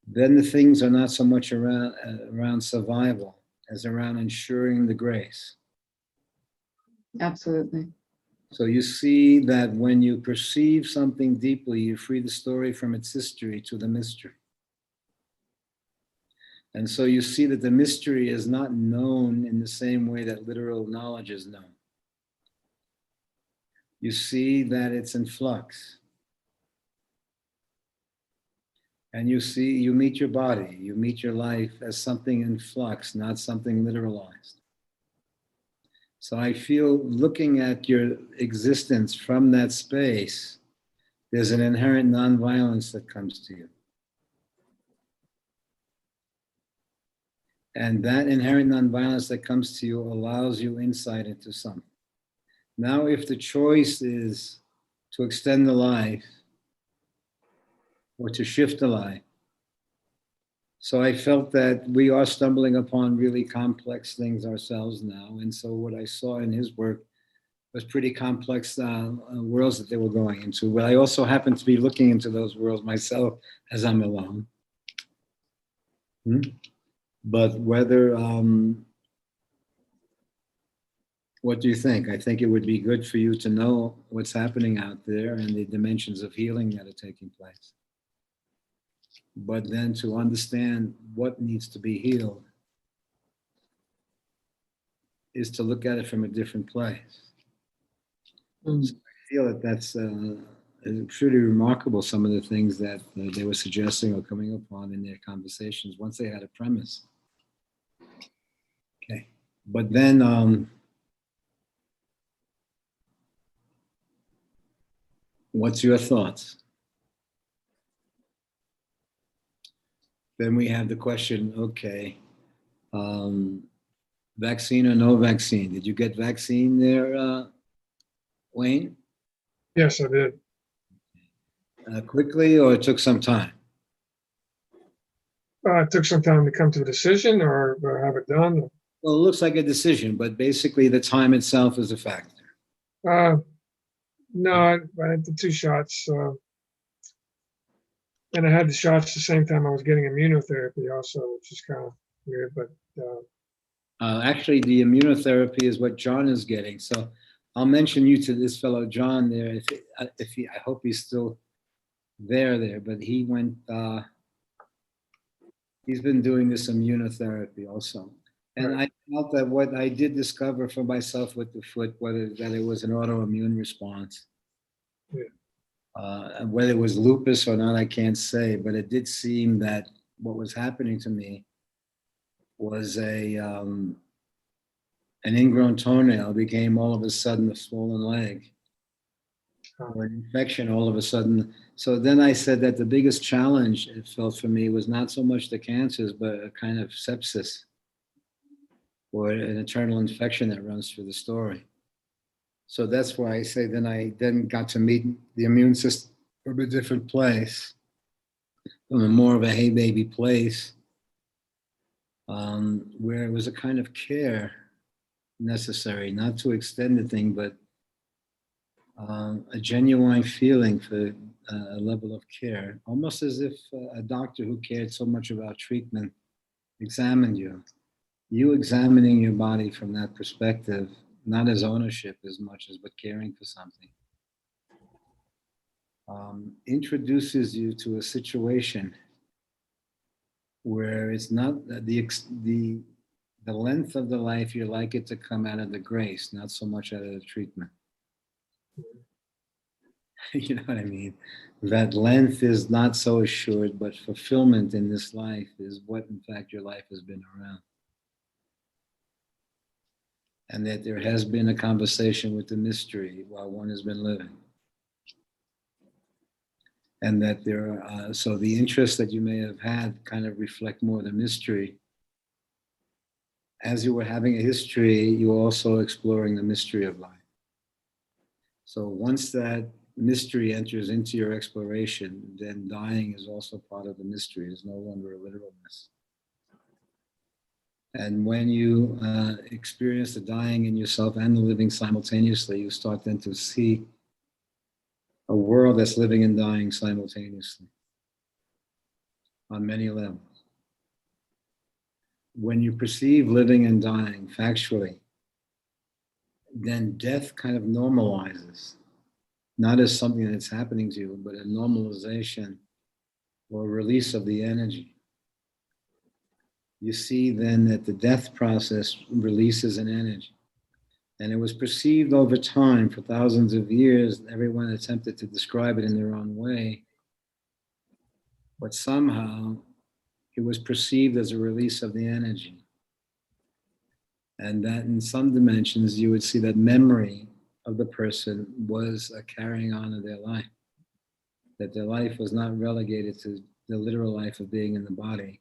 Then the things are not so much around survival as around ensuring the grace. Absolutely. So you see that when you perceive something deeply, you free the story from its history to the mystery. And so you see that the mystery is not known in the same way that literal knowledge is known. You see that it's in flux. And you see, you meet your body, you meet your life as something in flux, not something literalized. So I feel looking at your existence from that space, there's an inherent nonviolence that comes to you. And that inherent nonviolence that comes to you allows you insight into something. Now, if the choice is to extend the life or to shift the life, so I felt that we are stumbling upon really complex things ourselves now. And so what I saw in his work was pretty complex worlds that they were going into. But I also happen to be looking into those worlds myself as I'm alone. But whether, what do you think? I think it would be good for you to know what's happening out there and the dimensions of healing that are taking place. But then to understand what needs to be healed is to look at it from a different place. So I feel that that's pretty remarkable, some of the things that they were suggesting or coming upon in their conversations once they had a premise. Okay. But then, what's your thoughts? Then we have the question, okay, vaccine or no vaccine? Did you get vaccine there, Wayne? yes, I did. Quickly, or it took some time? It took some time to come to a decision or have it done. Well, it looks like a decision, but basically the time itself is a factor. No, I had the 2 shots. And I had the shots the same time I was getting immunotherapy also, which is kind of weird, but Actually, the immunotherapy is what John is getting. So I'll mention you to this fellow John there. I hope he's still there, but he went. He's been doing this immunotherapy also, and Right. I felt that what I did discover for myself with the foot, that it was an autoimmune response. Yeah. Whether it was lupus or not, I can't say, but it did seem that what was happening to me was an ingrown toenail became all of a sudden a swollen leg, or an infection all of a sudden. So then I said that the biggest challenge it felt for me was not so much the cancers, but a kind of sepsis or an internal infection that runs through the story. So that's why I say then I then got to meet the immune system from a different place, from a more of a hey baby place, where it was a kind of care necessary, not to extend the thing, but a genuine feeling for a level of care, almost as if a doctor who cared so much about treatment examined you. You examining your body from that perspective, not as ownership as much as but caring for something, introduces you to a situation where it's not the length of the life you like it to come out of the grace, not so much out of the treatment. You know what I mean? That length is not so assured, but fulfillment in this life is what, in fact, your life has been around. And that there has been a conversation with the mystery while one has been living. And that there are, so the interests that you may have had kind of reflect more the mystery. As you were having a history, you were also exploring the mystery of life. So once that mystery enters into your exploration, then dying is also part of the mystery. It's no longer a literalness. And when you experience the dying in yourself and the living simultaneously, you start then to see a world that's living and dying simultaneously on many levels. When you perceive living and dying factually, then death kind of normalizes. Not as something that's happening to you, but a normalization or release of the energy. You see then that the death process releases an energy. And it was perceived over time for thousands of years. Everyone attempted to describe it in their own way. But somehow it was perceived as a release of the energy. And that in some dimensions, you would see that memory of the person was a carrying on of their life. That their life was not relegated to the literal life of being in the body,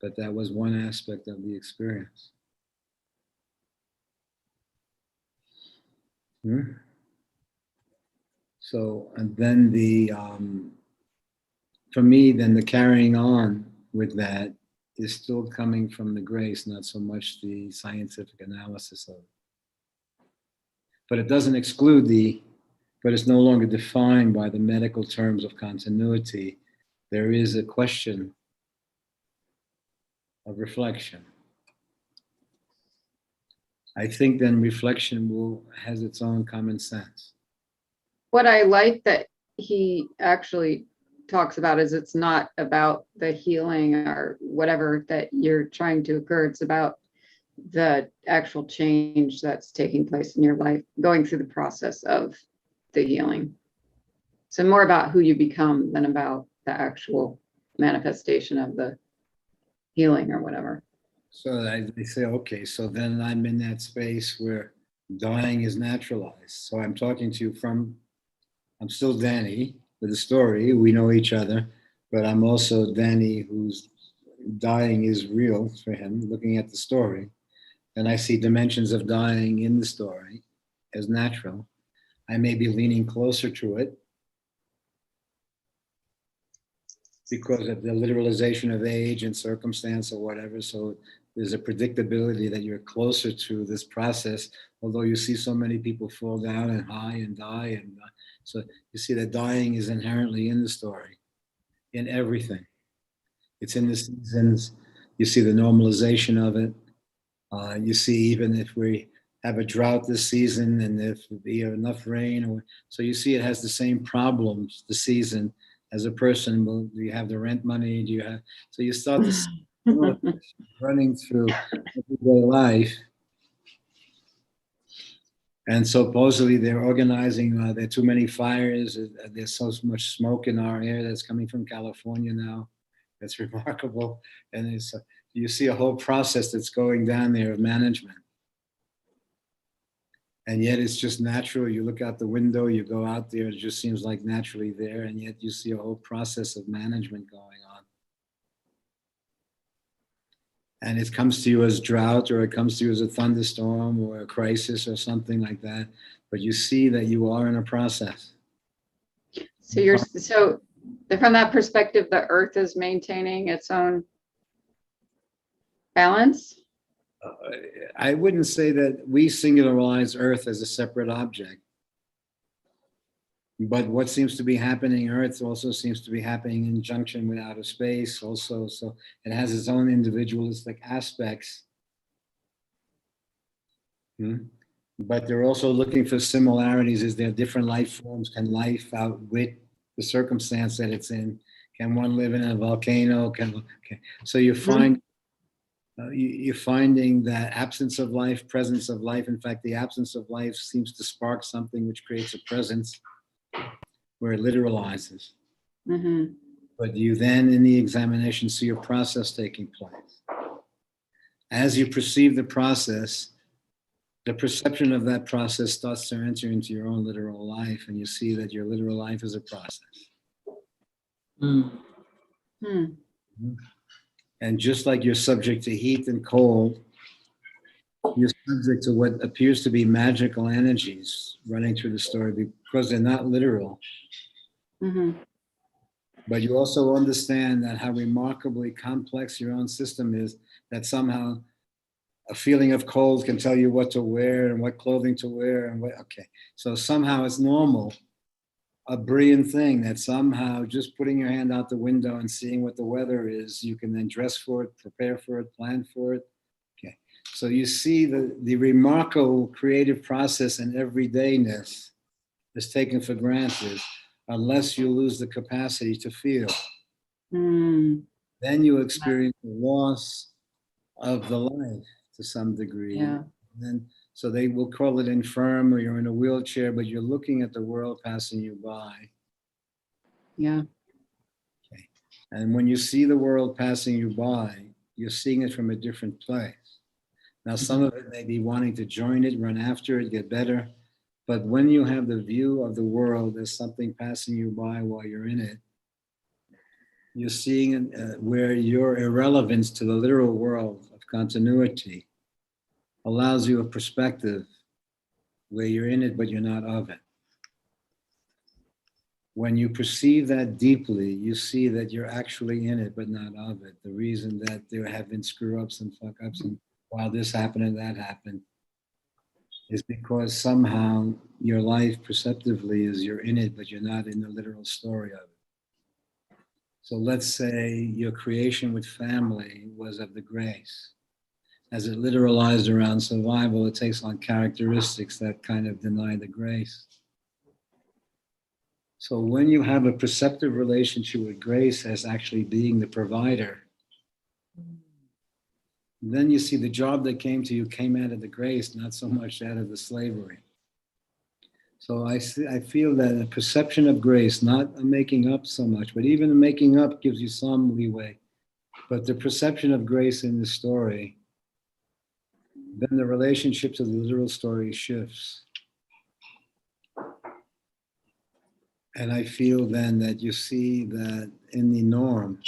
but that was one aspect of the experience. So, and then for me, then the carrying on with that is still coming from the grace, not so much the scientific analysis of it. But it doesn't exclude but it's no longer defined by the medical terms of continuity. There is a question of reflection. I think then reflection has its own common sense. What I like that he actually talks about is it's not about the healing or whatever that you're trying to occur. It's about the actual change that's taking place in your life, going through the process of the healing. So more about who you become than about the actual manifestation of the healing or whatever. So they say, okay, so then I'm in that space where dying is naturalized. So I'm talking to you I'm still Danny with the story. We know each other, but I'm also Danny who's dying is real for him, looking at the story. And I see dimensions of dying in the story as natural. I may be leaning closer to it because of the literalization of age and circumstance or whatever. So there's a predictability that you're closer to this process, although you see so many people fall down and high and die. And so you see that dying is inherently in the story, in everything. It's in the seasons. You see the normalization of it. You see, even if we have a drought this season and if we have enough rain, so you see it has the same problems, the season, as a person. Well, do you have the rent money? Do you have, so you start to see running through everyday life. And supposedly they're organizing, there are too many fires. There's so much smoke in our air that's coming from California now. That's remarkable. And you see a whole process that's going down there of management. And yet it's just natural. You look out the window, you go out there, it just seems like naturally there. And yet you see a whole process of management going on. And it comes to you as drought, or it comes to you as a thunderstorm or a crisis or something like that. But you see that you are in a process. So from that perspective, the earth is maintaining its own balance? I wouldn't say that we singularize Earth as a separate object. But what seems to be happening, Earth also seems to be happening in junction with outer space also. So it has its own individualistic aspects. But they're also looking for similarities. Is there different life forms? Can life outwit the circumstance that it's in? Can one live in a volcano? So you find you're finding that absence of life, presence of life. In fact, the absence of life seems to spark something which creates a presence where it literalizes. Mm-hmm. But you then, in the examination, see a process taking place. As you perceive the process, the perception of that process starts to enter into your own literal life, and you see that your literal life is a process. And just like you're subject to heat and cold, you're subject to what appears to be magical energies running through the story because they're not literal. Mm-hmm. But you also understand that how remarkably complex your own system is, that somehow a feeling of cold can tell you what to wear and what clothing to wear and what, okay. So somehow it's normal, a brilliant thing that somehow just putting your hand out the window and seeing what the weather is, you can then dress for it, prepare for it, plan for it. Okay. So you see the remarkable creative process and everydayness is taken for granted unless you lose the capacity to feel. Mm. Then you experience the loss of the life to some degree. Yeah. And so they will call it infirm, or you're in a wheelchair, but you're looking at the world passing you by. Yeah. Okay. And when you see the world passing you by, you're seeing it from a different place. Now, some of it may be wanting to join it, run after it, get better. But when you have the view of the world as something passing you by while you're in it, you're seeing where your irrelevance to the literal world of continuity allows you a perspective where you're in it, but you're not of it. When you perceive that deeply, you see that you're actually in it, but not of it. The reason that there have been screw-ups and fuck-ups and while this happened and that happened is because somehow your life perceptively is you're in it, but you're not in the literal story of it. So let's say your creation with family was of the grace. As it literalized around survival, it takes on characteristics that kind of deny the grace. So when you have a perceptive relationship with grace as actually being the provider, then you see the job that came to you came out of the grace, not so much out of the slavery. So I feel that a perception of grace, not a making up so much, but even the making up gives you some leeway. But the perception of grace in the story, then the relationship to the literal story shifts. And I feel then that you see that in the norm,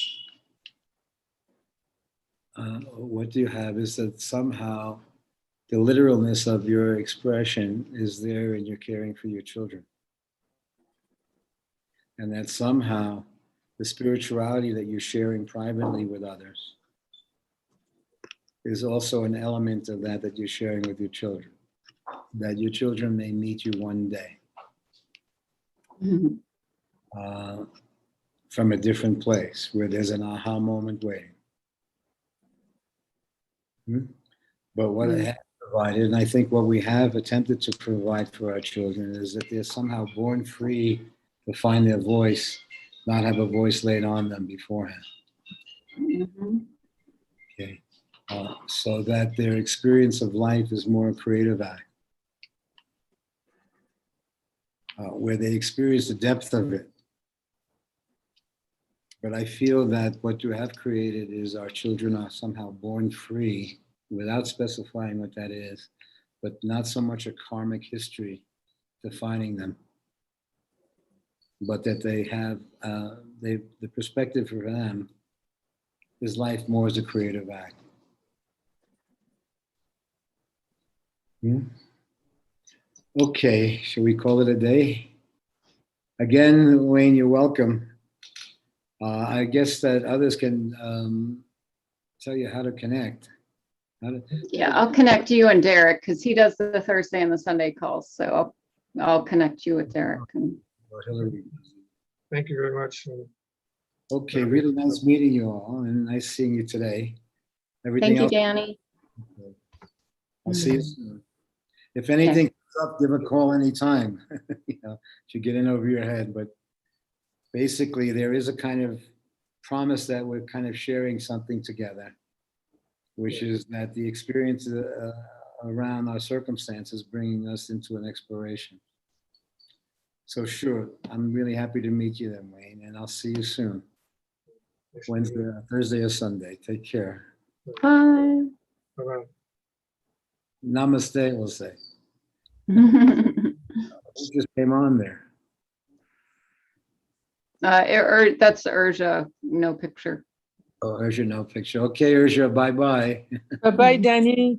what you have is that somehow the literalness of your expression is there in your caring for your children. And that somehow the spirituality that you're sharing privately with others is also an element of that you're sharing with your children, that your children may meet you one day from a different place where there's an aha moment waiting. But what I have provided, and I think what we have attempted to provide for our children, is that they're somehow born free to find their voice, not have a voice laid on them beforehand. Mm-hmm. Okay. So that their experience of life is more a creative act, where they experience the depth of it. But I feel that what you have created is our children are somehow born free, without specifying what that is, but not so much a karmic history defining them, but that they have, the perspective for them is life more as a creative act. Okay, shall we call it a day? Again, Wayne, you're welcome. I guess that others can tell you how to connect. Yeah, I'll connect you and Derek because he does the Thursday and the Sunday calls. So I'll connect you with Derek. And Or Hillary. Thank you very much. Okay, really nice meeting you all and nice seeing you today. Everything thank you, else, Danny. I'll see you soon. If anything comes up, give a call anytime. You know, if you get in over your head, but basically there is a kind of promise that we're kind of sharing something together, which is that the experience around our circumstances bringing us into an exploration. So sure, I'm really happy to meet you then, Wayne, and I'll see you soon. Wednesday, Thursday or Sunday. Take care. Bye. Bye-bye. Namaste, we'll say. uh, Who just came on there? that's Urja, no picture. Oh, Ursula, no picture. Okay, Ursula, bye-bye. Bye-bye, Danny.